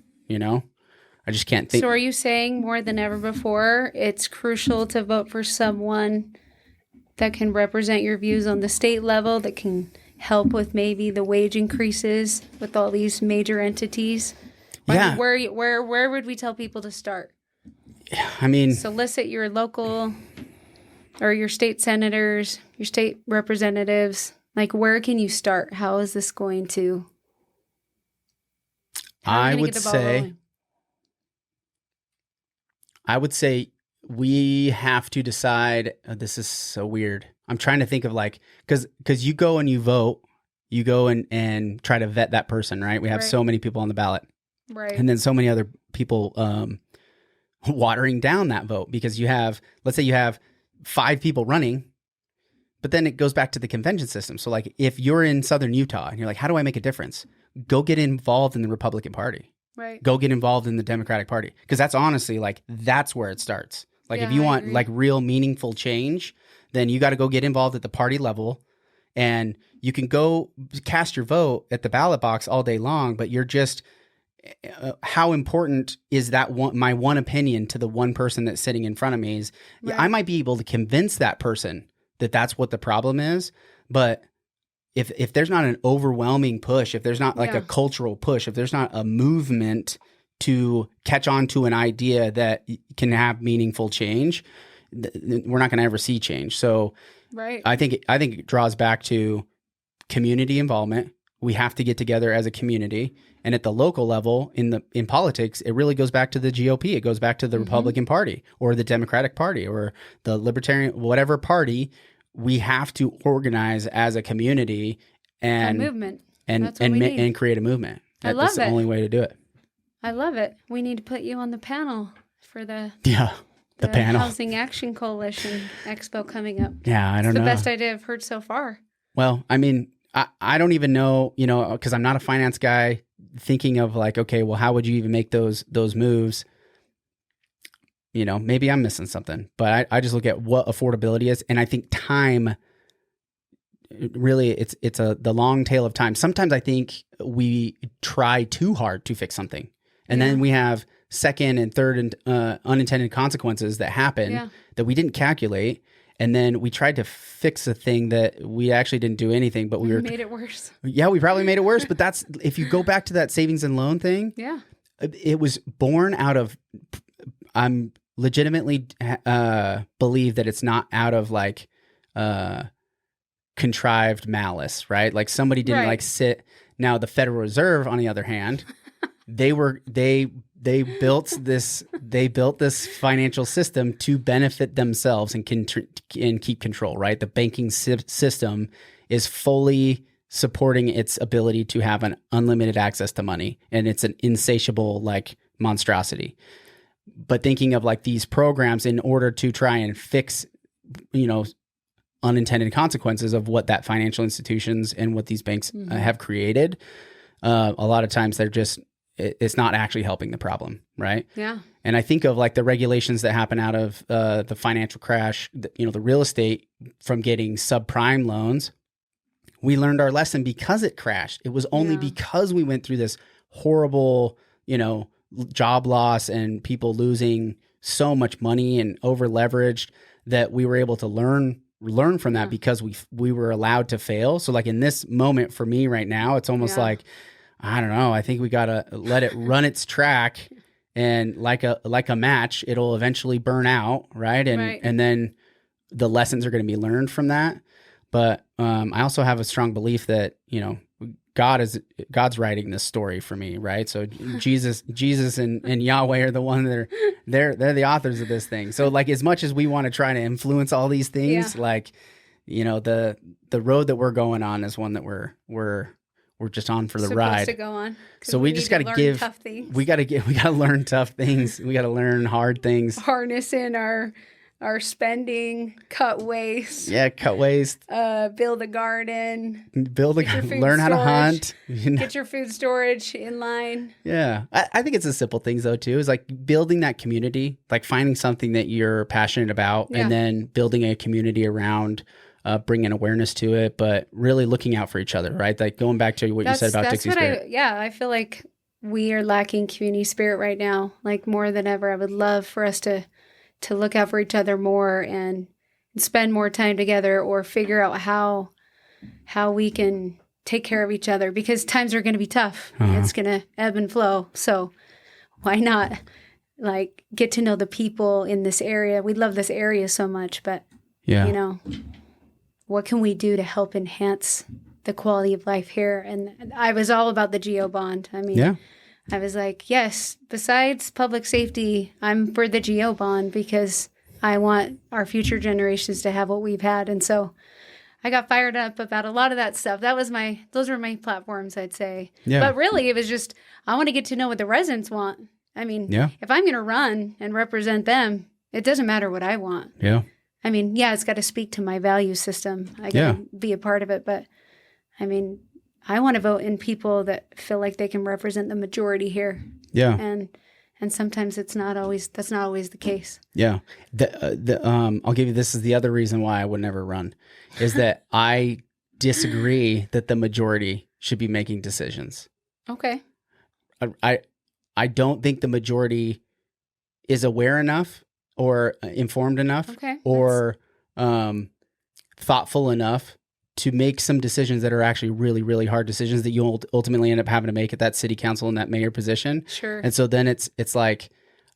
I just can't think. So are you saying more than ever before, it's crucial to vote for someone that can represent your views on the state level, that can help with maybe the wage increases with all these major entities? Yeah. Where would we tell people to start? I mean, solicit your local or your state senators, your state representatives. Like, where can you start? How is this going to? I would say we have to decide. This is so weird. I'm trying to think of because you go and you vote, you go and try to vet that person, right? We have so many people on the ballot, right? And then so many other people watering down that vote, because let's say you have 5 people running, but then it goes back to the convention system. So like, if you're in Southern Utah and you're like, how do I make a difference? Go get involved in the Republican Party. Right. Go get involved in the Democratic Party. Because that's honestly that's where it starts. If you want real meaningful change, then you got to go get involved at the party level, and you can go cast your vote at the ballot box all day long, but you're just, how important is that my one opinion to the one person that's sitting in front of me is, I might be able to convince that person that that's what the problem is, but if there's not an overwhelming push, if there's not a cultural push, if there's not a movement to catch on to an idea that can have meaningful change, we're not going to ever see change. So I think it draws back to community involvement. We have to get together as a community. And at the local level in politics, it really goes back to the GOP. It goes back to the Republican Party or the Democratic Party or the Libertarian, whatever party we have to organize as a community and A movement. and That's what we need. and create a movement. I That's love the it. only way to do it. I love it. We need to put you on the panel for the panel. Housing Action Coalition Expo coming up. Yeah, I don't It's the know. best idea I've heard so far. Well, I mean, I don't even know, because I'm not a finance guy, thinking of like, okay, well, how would you even make those moves? Maybe I'm missing something, but I just look at what affordability is. And I think time, really, it's the long tail of time. Sometimes I think we try too hard to fix something. And then we have second and third and unintended consequences that happen that we didn't calculate. And then we tried to fix a thing that we actually didn't do anything, but we made it worse. Yeah, we probably made it worse. But that's, if you go back to that savings and loan thing, it was born out of, I'm legitimately believe that it's not out of like contrived malice, right? Like somebody didn't like sit. Now the Federal Reserve, on the other hand, they built this financial system to benefit themselves and keep control, right? The banking system is fully supporting its ability to have an unlimited access to money, and it's an insatiable like monstrosity. But thinking of like these programs in order to try and fix, unintended consequences of what that financial institutions and what these banks have created, a lot of times it's not actually helping the problem, right? Yeah. And I think of like the regulations that happen out of the financial crash, the real estate from getting subprime loans. We learned our lesson because it crashed. It was only because we went through this horrible, job loss and people losing so much money and over leveraged that we were able to learn from that because we were allowed to fail. So like in this moment for me right now, it's almost like, I don't know. I think we got to let it run its track, and like a match, it'll eventually burn out. Right. And then the lessons are going to be learned from that. But I also have a strong belief that, God's writing this story for me. Right. So Jesus and Yahweh are the one that they're the authors of this thing. So like, as much as we want to try to influence all these things, like, the road that we're going on is one that we're just on for the ride. To go on. So we just got to give tough things. We got to learn tough things. We got to learn hard things. Harness in our spending, cut waste. Yeah, cut waste. Build a garden. Learn how to hunt. Get your food storage in line. Yeah. I think it's the simple things though too, is like building that community, like finding something that you're passionate about and then building a community around bringing awareness to it, but really looking out for each other, right? Like going back to what you said about Dixie Spirit. I feel like we are lacking community spirit right now, like more than ever. I would love for us to look out for each other more and spend more time together, or figure out how we can take care of each other, because times are going to be tough. It's going to ebb and flow. So why not like get to know the people in this area? We love this area so much, but what can we do to help enhance the quality of life here? And I was all about the GEO bond. I mean, I was like, yes, besides public safety, I'm for the GEO bond because I want our future generations to have what we've had. And so I got fired up about a lot of that stuff. Those were my platforms, I'd say. Yeah. But really, it was just, I want to get to know what the residents want. I mean, if I'm going to run and represent them, it doesn't matter what I want. Yeah. I mean, it's got to speak to my value system. I got to be a part of it. But I mean, I want to vote in people that feel like they can represent the majority here. Yeah. And sometimes that's not always the case. Yeah. I'll give you, this is the other reason why I would never run, is that I disagree that the majority should be making decisions. Okay. I don't think the majority is aware enough or informed enough or thoughtful enough to make some decisions that are actually really, really hard decisions that you ultimately end up having to make at that city council and that mayor position. Sure. And so then it's like,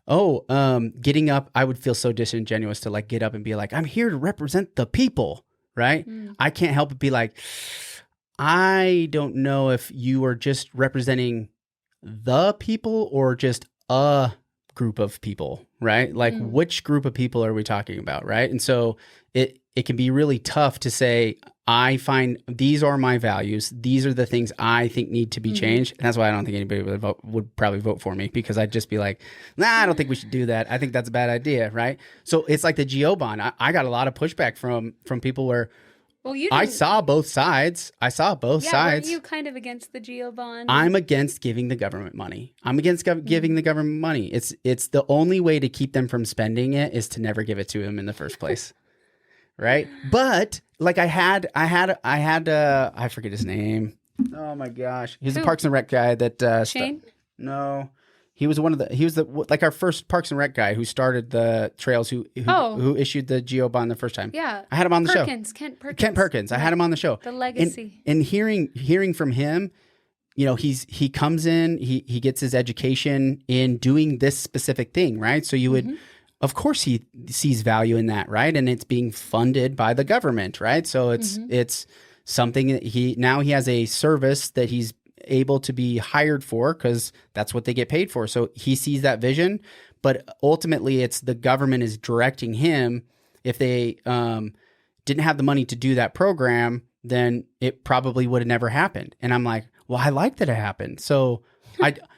getting up, I would feel so disingenuous to like get up and be like, I'm here to represent the people, right? I can't help but be like, I don't know if you are just representing the people or just a group of people, right? Like which group of people are we talking about, right? And so it can be really tough to say, I find these are my values. These are the things I think need to be changed. And that's why I don't think anybody would probably vote for me, because I'd just be like, nah, I don't think we should do that. I think that's a bad idea, right? So it's like the GO bond. I got a lot of pushback from people where I saw both sides. Weren't you kind of against the GO bond? I'm against giving the government money. I'm against giving the government money. It's the only way to keep them from spending it is to never give it to them in the first place. Right. But like I forget his name. Oh my gosh. He's the Parks and Rec guy that, Shane? No, he was like our first Parks and Rec guy who started the trails, who issued the GO bond the first time. Yeah. I had him on the show. Kent Perkins. I had him on the show. The legacy. And hearing from him, you know, he comes in, he gets his education in doing this specific thing, right? So you would, of course he sees value in that, right? And it's being funded by the government, right? So it's something that he has a service that he's able to be hired for, because that's what they get paid for. So he sees that vision, but ultimately it's the government is directing him. If they didn't have the money to do that program, then it probably would have never happened. And I'm like, well, I like that it happened. So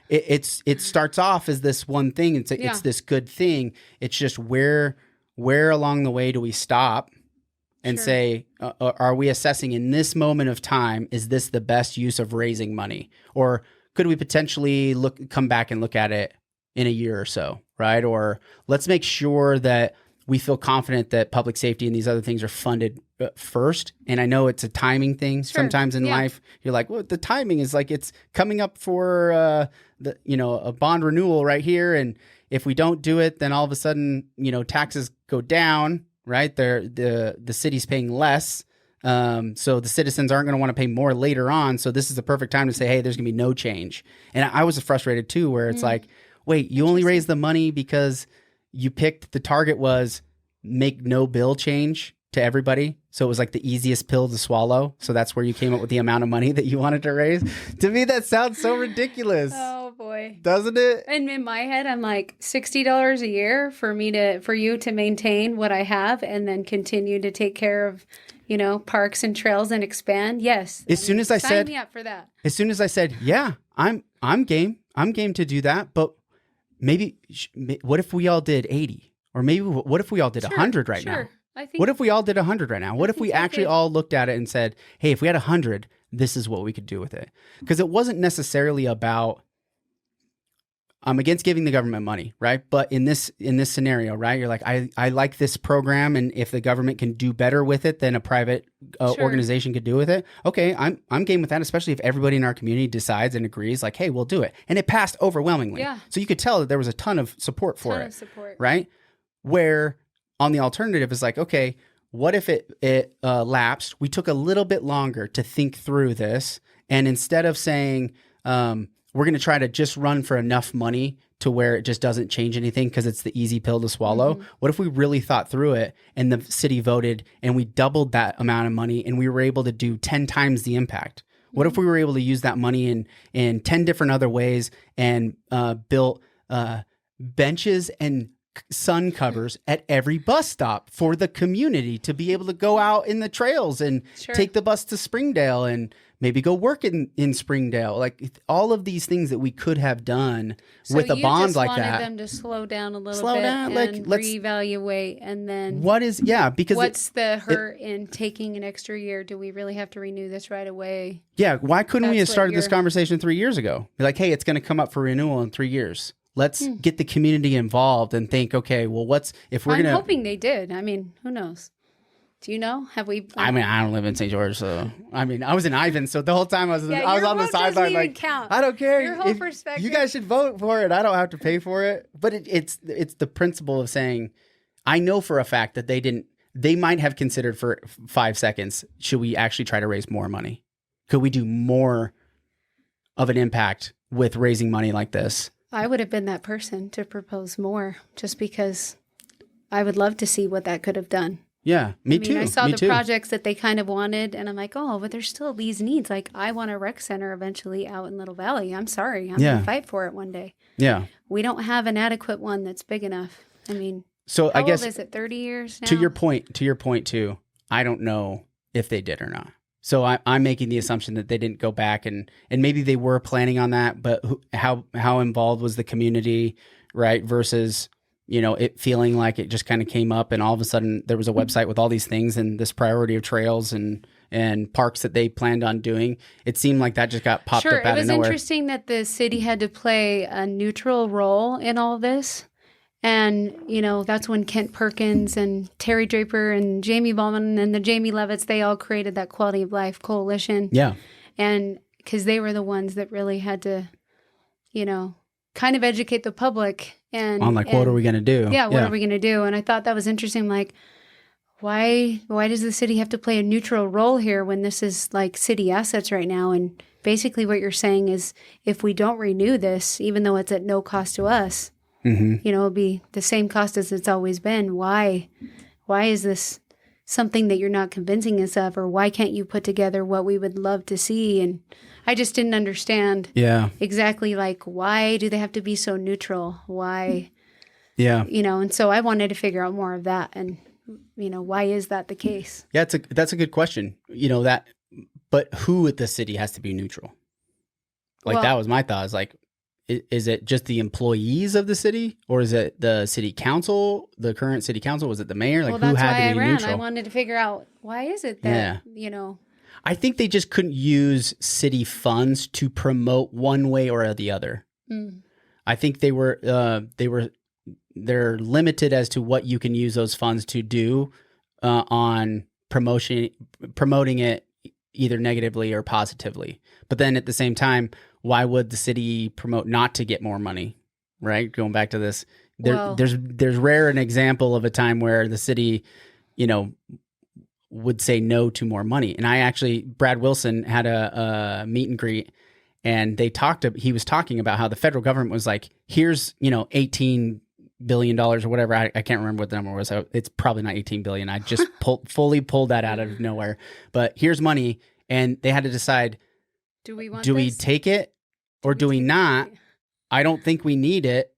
it starts off as this one thing. It's this good thing. It's just where along the way do we stop and say, are we assessing in this moment of time, is this the best use of raising money? Or could we potentially come back and look at it in a year or so, right? Or let's make sure that we feel confident that public safety and these other things are funded first. And I know it's a timing thing. Sometimes in life, you're like, well, the timing is like, it's coming up for a bond renewal right here. And if we don't do it, then all of a sudden, taxes go down, right? The city's paying less. So the citizens aren't going to want to pay more later on. So this is the perfect time to say, hey, there's going to be no change. And I was frustrated too, where it's like, wait, you only raised the money because you picked, the target was make no bill change to everybody. So it was like the easiest pill to swallow. So that's where you came up with the amount of money that you wanted to raise. To me, that sounds so ridiculous. Oh boy. Doesn't it? And in my head, I'm like, $60 a year for you to maintain what I have and then continue to take care of, parks and trails and expand. Yes. Sign me up for that. As soon as I said, yeah, I'm game. I'm game to do that. But maybe, what if we all did 80? Or maybe what if we all did 100 right now? What if we all did 100 right now? What if we actually all looked at it and said, hey, if we had 100, this is what we could do with it? Because it wasn't necessarily about, I'm against giving the government money, right? But in this scenario, right, you're like, I like this program, and if the government can do better with it than a private organization could do with it, okay, I'm game with that, especially if everybody in our community decides and agrees, like, hey, we'll do it. And it passed overwhelmingly. Yeah. So you could tell that there was a ton of support for it. Right? Where on the alternative is like, okay, what if it lapsed? We took a little bit longer to think through this, and instead of saying we're going to try to just run for enough money to where it just doesn't change anything because it's the easy pill to swallow, what if we really thought through it and the city voted and we doubled that amount of money and we were able to do 10 times the impact? What if we were able to use that money in 10 different other ways and built benches and sun covers at every bus stop for the community to be able to go out in the trails and take the bus to Springdale and maybe go work in Springdale? Like all of these things that we could have done with a bond like that. So you just wanted them to slow down a little bit and reevaluate, and then what's the hurt in taking an extra year? Do we really have to renew this right away? Yeah, why couldn't we have started this conversation 3 years ago? Be like, hey, it's going to come up for renewal in 3 years. Let's get the community involved and think, okay, well, I'm hoping they did. I mean, who knows? Do you know? Have we? I mean, I don't live in St. George, so I was in Ivan, so the whole time I was on the sideline, like, count. I don't care. Your whole perspective. You guys should vote for it. I don't have to pay for it. But it's the principle of saying, I know for a fact that they might have considered for 5 seconds, should we actually try to raise more money? Could we do more of an impact with raising money like this? I would have been that person to propose more, just because I would love to see what that could have done. Yeah, me too. I saw me the too. projects that they kind of wanted, and I'm like, oh, but there's still these needs. Like, I want a rec center eventually out in Little Valley. I'm sorry. I'm going to fight for it one day. Yeah. We don't have an adequate one that's big enough. I mean, so how I guess old is it? 30 years now? to your point too, I don't know if they did or not. So I'm making the assumption that they didn't go back and maybe they were planning on that, but how involved was the community, right? Versus, it feeling like it just kind of came up and all of a sudden there was a website with all these things and this priority of trails and parks that they planned on doing. It seemed like that just got popped up out of nowhere. Sure, it was interesting that the city had to play a neutral role in all this. And, that's when Kent Perkins and Terry Draper and Jamie Ballman and the Jamie Levitts, they all created that Quality of Life Coalition. Yeah. And because they were the ones that really had to, kind of educate the public. On what are we going to do? Yeah, what are we going to do? And I thought that was interesting. Like, why does the city have to play a neutral role here when this is like city assets right now? And basically what you're saying is if we don't renew this, even though it's at no cost to us, it'll be the same cost as it's always been. Why is this something that you're not convincing us of? Or why can't you put together what we would love to see? And I just didn't understand exactly like, why do they have to be so neutral? Why? Yeah. And so I wanted to figure out more of that. And, why is that the case? Yeah, that's a good question. But who at the city has to be neutral? That was my thought. Is like, is it just the employees of the city, or is it the city council, the current city council? Was it the mayor? Like, who had to be neutral? I wanted to figure out why is it that I think they just couldn't use city funds to promote one way or the other. I think they're limited as to what you can use those funds to do on promoting it either negatively or positively. But then at the same time, why would the city promote not to get more money? Right? Going back to this, there's rare an example of a time where the city, would say no to more money. And Brad Wilson had a meet and greet, and he was talking about how the federal government was like, here's, $18 billion or whatever. I can't remember what the number was. It's probably not 18 billion. I just fully pulled that out of nowhere. But here's money, and they had to decide: do we take it or do we not? I don't think we need it,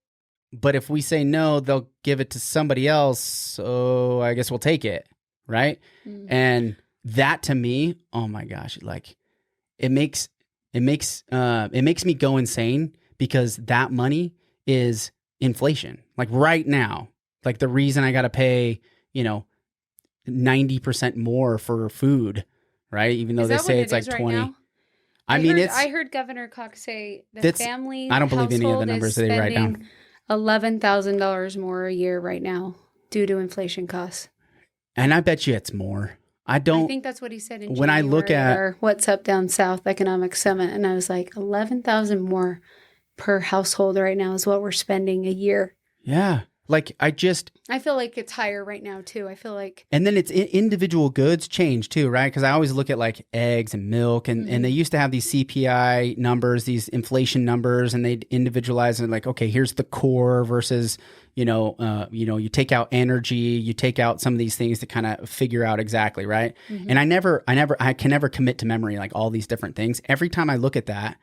but if we say no, they'll give it to somebody else. So I guess we'll take it, right? And that to me, oh my gosh, like it makes me go insane, because that money is inflation. Like right now, like the reason I got to pay, 90% more for food, right? Even though they say it's like 20. Right, I heard Governor Cox say the family. I don't believe any of the numbers that they write down. $11,000 more a year right now due to inflation costs. And I bet you it's more. I think that's what he said in when I look at our What's Up Down South Economic Summit, and I was like, 11,000 more per household right now is what we're spending a year. Yeah. Like I feel like it's higher right now too. I feel like, and then it's individual goods change too, right? Because I always look at like eggs and milk, and they used to have these CPI numbers, these inflation numbers, and they'd individualize and like, okay, here's the core versus, you take out energy, you take out some of these things to kind of figure out exactly, right? And I can never commit to memory like all these different things. Every time I look at that,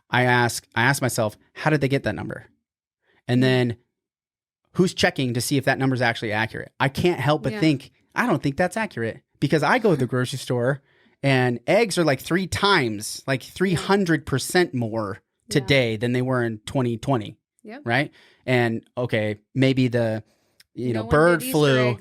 I ask myself, how did they get that number? And then who's checking to see if that number is actually accurate? I can't help but think, I don't think that's accurate, because I go to the grocery store and eggs are like 3 times, like 300% more today than they were in 2020. Yep. Right. And okay, maybe the bird flu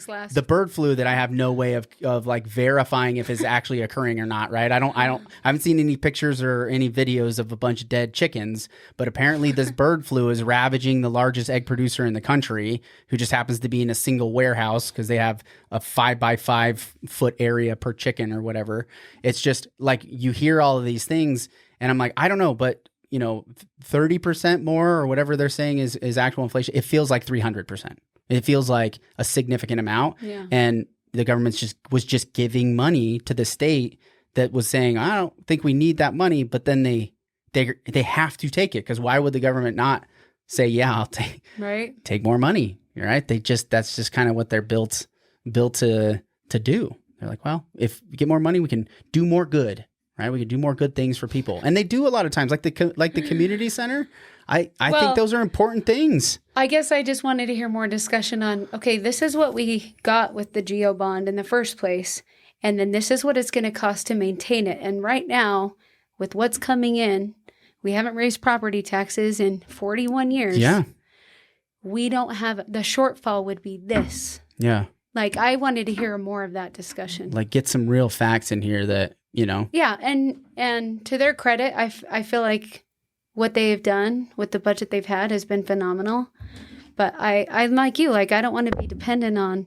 that I have no way of like verifying if it's actually occurring or not, right? I haven't seen any pictures or any videos of a bunch of dead chickens, but apparently this bird flu is ravaging the largest egg producer in the country, who just happens to be in a single warehouse because they have a 5x5 foot area per chicken or whatever. It's just like, you hear all of these things and I'm like, I don't know, but 30% more or whatever they're saying is actual inflation. It feels like 300%. It feels like a significant amount. Yeah. And the government was just giving money to the state that was saying, I don't think we need that money, but then they have to take it, because why would the government not say, yeah, I'll take more money, right? That's just kind of what they're built to to do. They're like, well, if we get more money, we can do more good, right? We can do more good things for people. And they do a lot of times, like the community center. I think those are important things. I guess I just wanted to hear more discussion on, okay, this is what we got with the GEO bond in the first place. And then this is what it's going to cost to maintain it. And right now, with what's coming in, we haven't raised property taxes in 41 years. Yeah. We don't have, the shortfall would be this. Yeah. Like, I wanted to hear more of that discussion. Like, get some real facts in here that, you know. Yeah. And to their credit, I feel like what they have done with the budget they've had has been phenomenal. But I'm like you, like, I don't want to be dependent on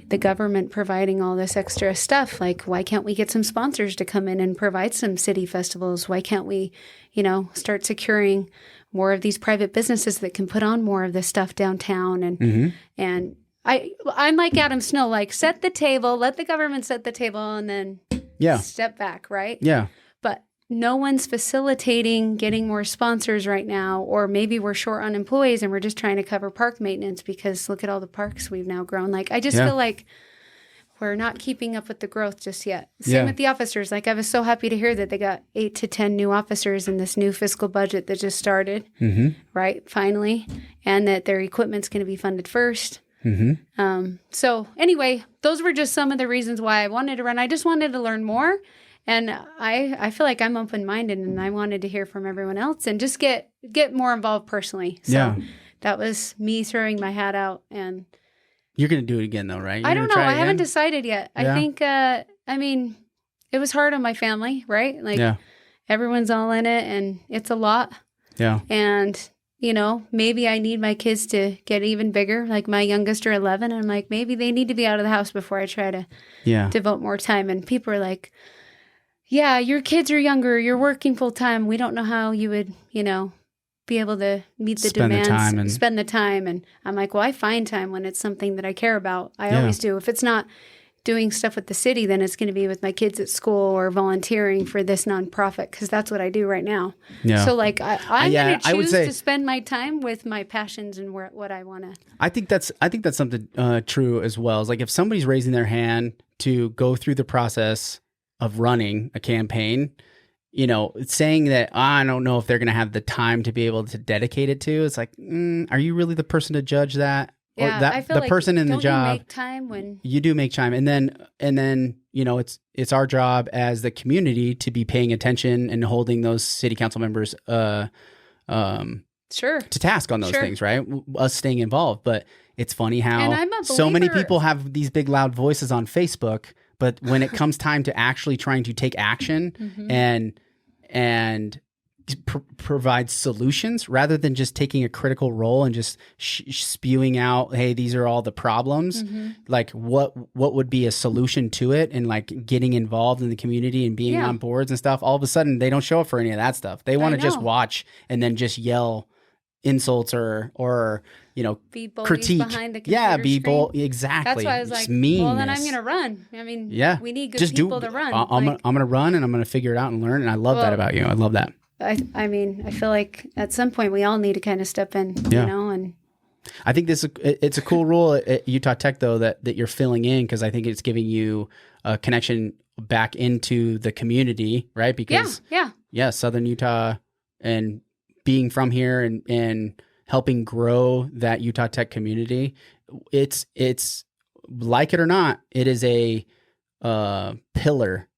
the government providing all this extra stuff. Like, why can't we get some sponsors to come in and provide some city festivals? Why can't we, start securing more of these private businesses that can put on more of this stuff downtown? And I'm like Adam Snow, like, set the table, let the government set the table, and then step back, right? Yeah. But no one's facilitating getting more sponsors right now, or maybe we're short on employees and we're just trying to cover park maintenance because look at all the parks we've now grown. Like, I just feel like we're not keeping up with the growth just yet. Same with the officers. Like, I was so happy to hear that they got 8 to 10 new officers in this new fiscal budget that just started, right? Finally. And that their equipment's going to be funded first. So anyway, those were just some of the reasons why I wanted to run. I just wanted to learn more. And I feel like I'm open-minded, and I wanted to hear from everyone else and just get more involved personally. So that was me throwing my hat out. And you're going to do it again, though, right? I don't know. I haven't decided yet. I think, it was hard on my family, right? Like, everyone's all in it, and it's a lot. Yeah. And, maybe I need my kids to get even bigger. Like, my youngest are 11, and I'm like, maybe they need to be out of the house before I try to devote more time. And people are like, yeah, your kids are younger, you're working full time. We don't know how you would, be able to meet the demands, spend the time. And I'm like, well, I find time when it's something that I care about. I always do. If it's not doing stuff with the city, then it's going to be with my kids at school or volunteering for this nonprofit, because that's what I do right now. Yeah. So, like, I'm going to choose to spend my time with my passions and what I want to. I think that's something true as well. Is like, if somebody's raising their hand to go through the process of running a campaign, saying that, I don't know if they're going to have the time to be able to dedicate it to. It's like, are you really the person to judge that? Yeah, or that, I feel the like person in the job. You make time when you do make time, and then it's our job as the community to be paying attention and holding those city council members to task on those things, right? Us staying involved. But it's funny how so many people have these big loud voices on Facebook, but when it comes time to actually trying to take action and provide solutions rather than just taking a critical role and just spewing out, hey, these are all the problems, like what would be a solution to it, and like getting involved in the community and being on boards and stuff, all of a sudden they don't show up for any of that stuff. They want to just watch and then just yell insults or be bullies critique behind the computer be screen. Exactly. That's why I was like, meanness. well, then I'm going to run. I mean, we need good just people to run. I'm going to run, and I'm going to figure it out and learn, and I love that about you. I love that. I mean, I feel like at some point we all need to kind of step in, and I think it's a cool rule at Utah Tech, though, that you're filling in, because I think it's giving you a connection back into the community, right? Because Southern Utah, and being from here and helping grow that Utah Tech community, it's like it or not, it is a pillar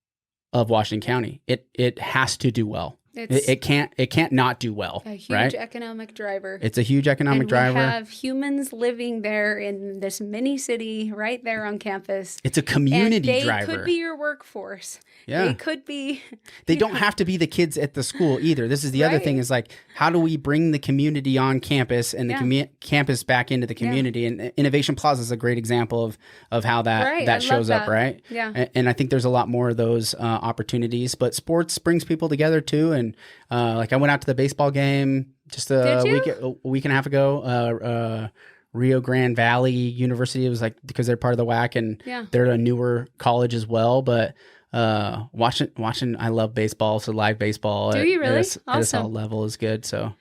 of Washington County. It has to do well. It can't not do well. A huge right? economic driver. It's a huge economic driver. We have humans living there in this mini city right there on campus. It's a community driver. They could be your workforce. Yeah. They could be. They don't have to be the kids at the school either. This is the other thing, is like, how do we bring the community on campus and the campus back into the community? And Innovation Plaza is a great example of how that shows up, right? Yeah. And I think there's a lot more of those opportunities. But sports brings people together too. And like, I went out to the baseball game just a week and a half ago. Rio Grande Valley University, it was like, because they're part of the WAC, and they're a newer college as well. But watching, I love baseball. So live baseball. Do you really? At a solid level is good. So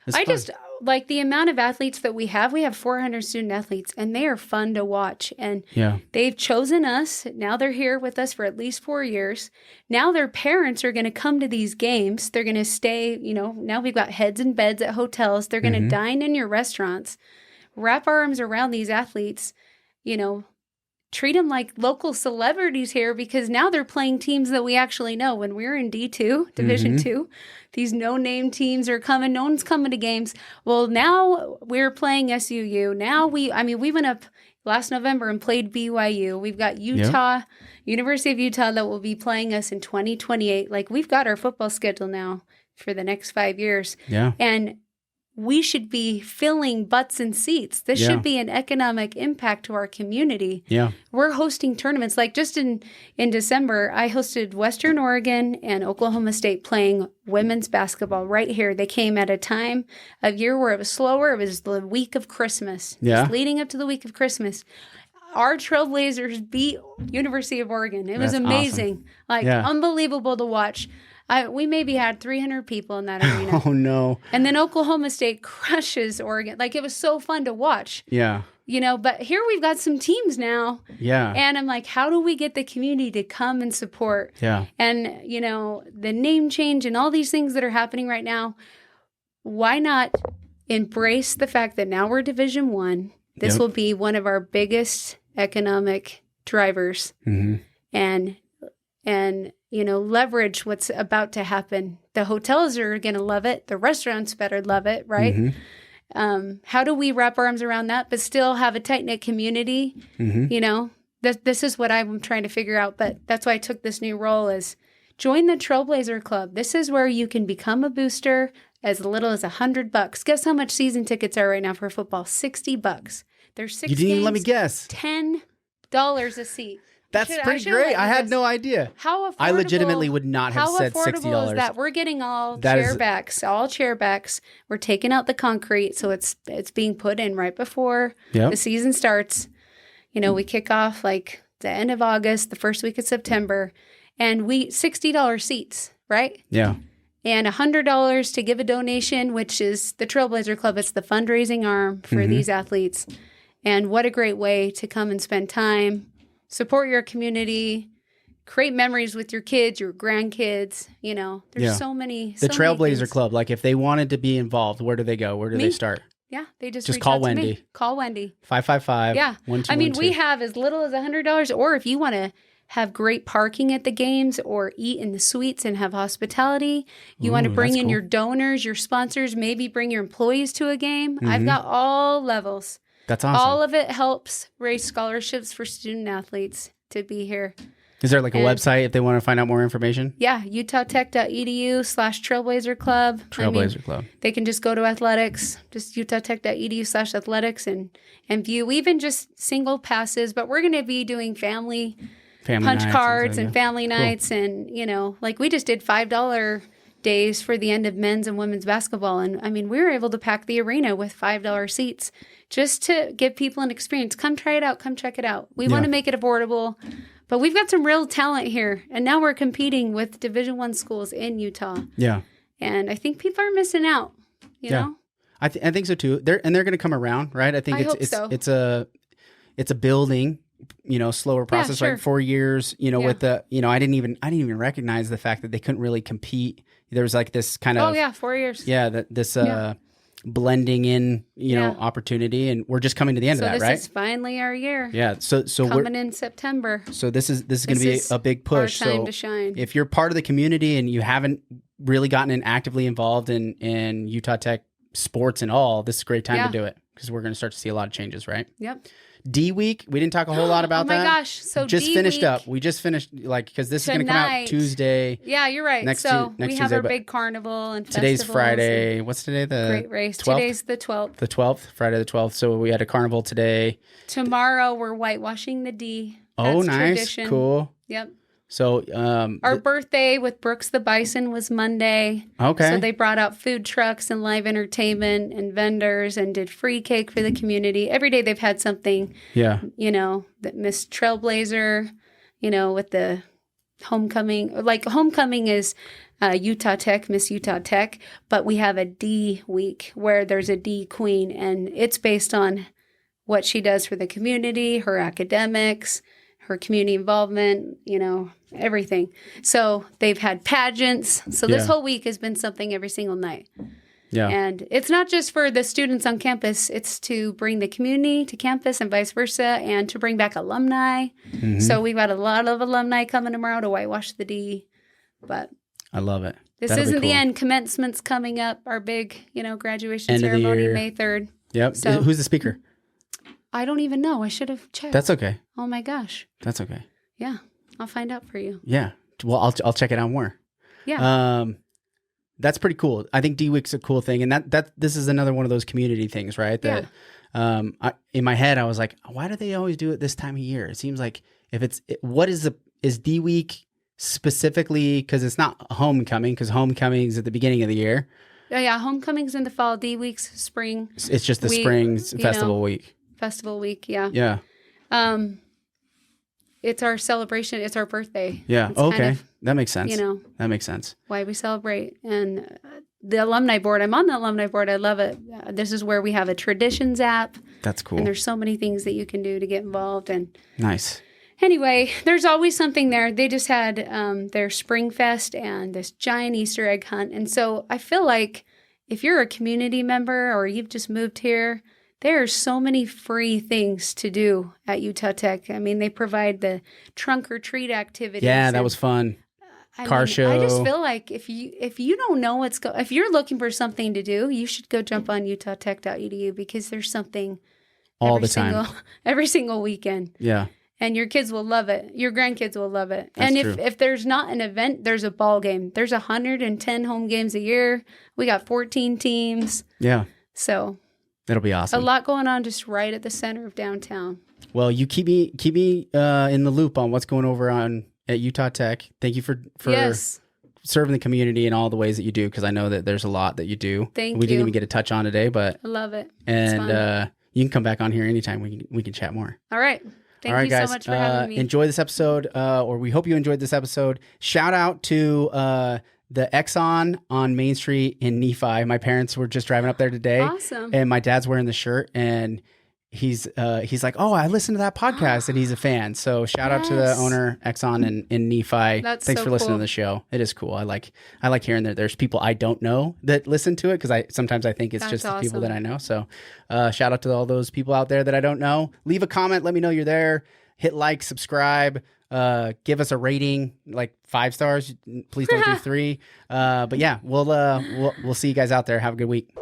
like the amount of athletes that we have 400 student athletes, and they are fun to watch. And they've chosen us. Now they're here with us for at least 4 years. Now their parents are going to come to these games. They're going to stay, now we've got heads and beds at hotels. They're going to dine in your restaurants, wrap our arms around these athletes, treat them like local celebrities here, because now they're playing teams that we actually know. When we're in D2, Division 2, these no-name teams are coming. No one's coming to games. Well, now we're playing SUU. Now we went up last November and played BYU. We've got Utah, University of Utah, that will be playing us in 2028. Like, we've got our football schedule now for the next 5 years. Yeah. And we should be filling butts and seats. This should be an economic impact to our community. Yeah. We're hosting tournaments. Like, just in December, I hosted Western Oregon and Oklahoma State playing women's basketball right here. They came at a time of year where it was slower. It was the week of Christmas. Yeah. It was leading up to the week of Christmas. Our Trailblazers beat University of Oregon. It was amazing. Awesome. Unbelievable to watch. We maybe had 300 people in that arena. Oh, no. And then Oklahoma State crushes Oregon. Like, it was so fun to watch. Yeah. But here we've got some teams now. Yeah. And I'm like, how do we get the community to come and support? Yeah. And, the name change and all these things that are happening right now, why not embrace the fact that now we're Division 1? This will be one of our biggest economic drivers. And leverage what's about to happen. The hotels are going to love it. The restaurants better love it, right? How do we wrap our arms around that, but still have a tight-knit community? This is what I'm trying to figure out, but that's why I took this new role, is join the Trailblazer Club. This is where you can become a booster as little as $100. Guess how much season tickets are right now for football? $60. There's 6 You didn't games, even let me guess. $10 a seat. That's pretty great. I had no idea. How affordable? I legitimately would not have said $60. How affordable is that? We're getting all chairbacks. We're taking out the concrete, so it's being put in right before the season starts. We kick off like the end of August, the first week of September, and $60 seats, right? Yeah. And $100 to give a donation, which is the Trailblazer Club. It's the fundraising arm for these athletes. And what a great way to come and spend time, support your community, create memories with your kids, your grandkids. There's so many. The Trailblazer Club, like, if they wanted to be involved, where do they go? Where do they start? Yeah, they just call Wendi. Me. Call Wendi. 555. Yeah. 1212. We have as little as $100, or if you want to have great parking at the games or eat in the suites and have hospitality, you want to bring in your donors, your sponsors, maybe bring your employees to a game. I've got all levels. That's awesome. All of it helps raise scholarships for student athletes to be here. Is there like a website if they want to find out more information? Yeah, utahtech.edu/Trailblazer Club. Trailblazer Club. They can just go to athletics, just utahtech.edu/athletics and view even just single passes. But we're going to be doing family punch cards and family nights. And, we just did $5 days for the end of men's and women's basketball. And we were able to pack the arena with $5 seats just to give people an experience. Come try it out. Come check it out. We want to make it affordable, but we've got some real talent here. And now we're competing with Division I schools in Utah. Yeah. And I think people are missing out, you know? I think so too. They're going to come around, right? I think it's a building, slower process, right? 4 years, with the, I didn't even recognize the fact that they couldn't really compete. There was like this kind of 4 years. Yeah, this blending in, opportunity, and we're just coming to the end of that, right? This is finally our year. Yeah, so coming in September. So this is going to be a big push. Our time to shine. If you're part of the community and you haven't really gotten actively involved in Utah Tech sports and all, this is a great time to do it, because we're going to start to see a lot of changes, right? Yep. D Week, we didn't talk a whole lot about that. Oh my gosh. So just finished up. We just finished, because this is going to come out Tuesday. Yeah, you're right. Next we have our big carnival and today's Friday. What's today? The Great Race. 12th? Today's the 12th. The 12th, Friday the 12th. So we had a carnival today. Tomorrow we're whitewashing the D. That's nice. Tradition. Cool. Yep. So our birthday with Brooks the Bison was Monday. Okay. So they brought out food trucks and live entertainment and vendors and did free cake for the community. Every day they've had something. Yeah. That Miss Trailblazer, with the homecoming. Like homecoming is Utah Tech, Miss Utah Tech, but we have a D week where there's a D queen, and it's based on what she does for the community, her academics, her community involvement, everything. So they've had pageants. So this whole week has been something every single night. Yeah. And it's not just for the students on campus. It's to bring the community to campus and vice versa, and to bring back alumni. Mm-hmm. So we've got a lot of alumni coming tomorrow to whitewash the D. But I love it. this That'll be isn't the cool. end. Commencement's coming up. Our big, graduation End of the ceremony, year. May 3rd. Yep. So- Who's the speaker? I don't even know. I should have checked. That's okay. Oh my gosh. That's okay. Yeah. I'll find out for you. Yeah. Well, I'll check it out more. Yeah. That's pretty cool. I think D Week's a cool thing, and that this is another one of those community things, right? That in my head I was like, why do they always do it this time of year? It seems like is D Week specifically because it's not homecoming, because homecoming's at the beginning of the year. Yeah. Homecoming's in the fall. D week's spring. It's just the spring festival week. Festival week. Yeah. Yeah. It's our celebration. It's our birthday. Yeah. It's kind Okay. of, That makes sense. That makes sense. why we celebrate. And the alumni board, I'm on the alumni board. I love it. This is where we have a traditions app. That's cool. And there's so many things that you can do to get involved. And Nice. anyway, there's always something there. They just had their Spring Fest and this giant Easter egg hunt. And so I feel like if you're a community member or you've just moved here, there are so many free things to do at Utah Tech. I mean, they provide the trunk or treat activities. Yeah, that and, was fun. I Car mean, show. I just feel like if you don't know if you're looking for something to do, you should go jump on utah.tech.edu, because there's something All the time. every single weekend. Yeah. And your kids will love it. Your grandkids will love it. That's and true. if there's not an event, there's a ball game. There's 110 home games a year. We got 14 teams. Yeah. So That'll be awesome. a lot going on just right at the center of downtown. Well, you keep me in the loop on what's going over on at Utah Tech. Thank you for Yes. serving the community in all the ways that you do, because I know that there's a lot that you do. Thank we didn't you. even get a touch on today, but I love it. It's fun. you can come back on here anytime. We can chat more. All right. Thank All right, you guys. so much for having me. Enjoy this episode, or we hope you enjoyed this episode. Shout out to the Exxon on Main Street in Nephi. My parents were just driving up there today. Awesome. And my dad's wearing the shirt, and he's like, oh, I listened to that podcast, and he's a fan. So shout out to the Yes. owner, Exxon in Nephi. That's Thanks so for listening cool. to the show. It is cool. I like hearing that there's people I don't know that listen to it, because sometimes I think it's That's just the people awesome. that I know. So shout out to all those people out there that I don't know. Leave a comment. Let me know you're there. Hit like, subscribe. Give us a rating, like 5 stars. Please don't do 3. But yeah, we'll see you guys out there. Have a good week.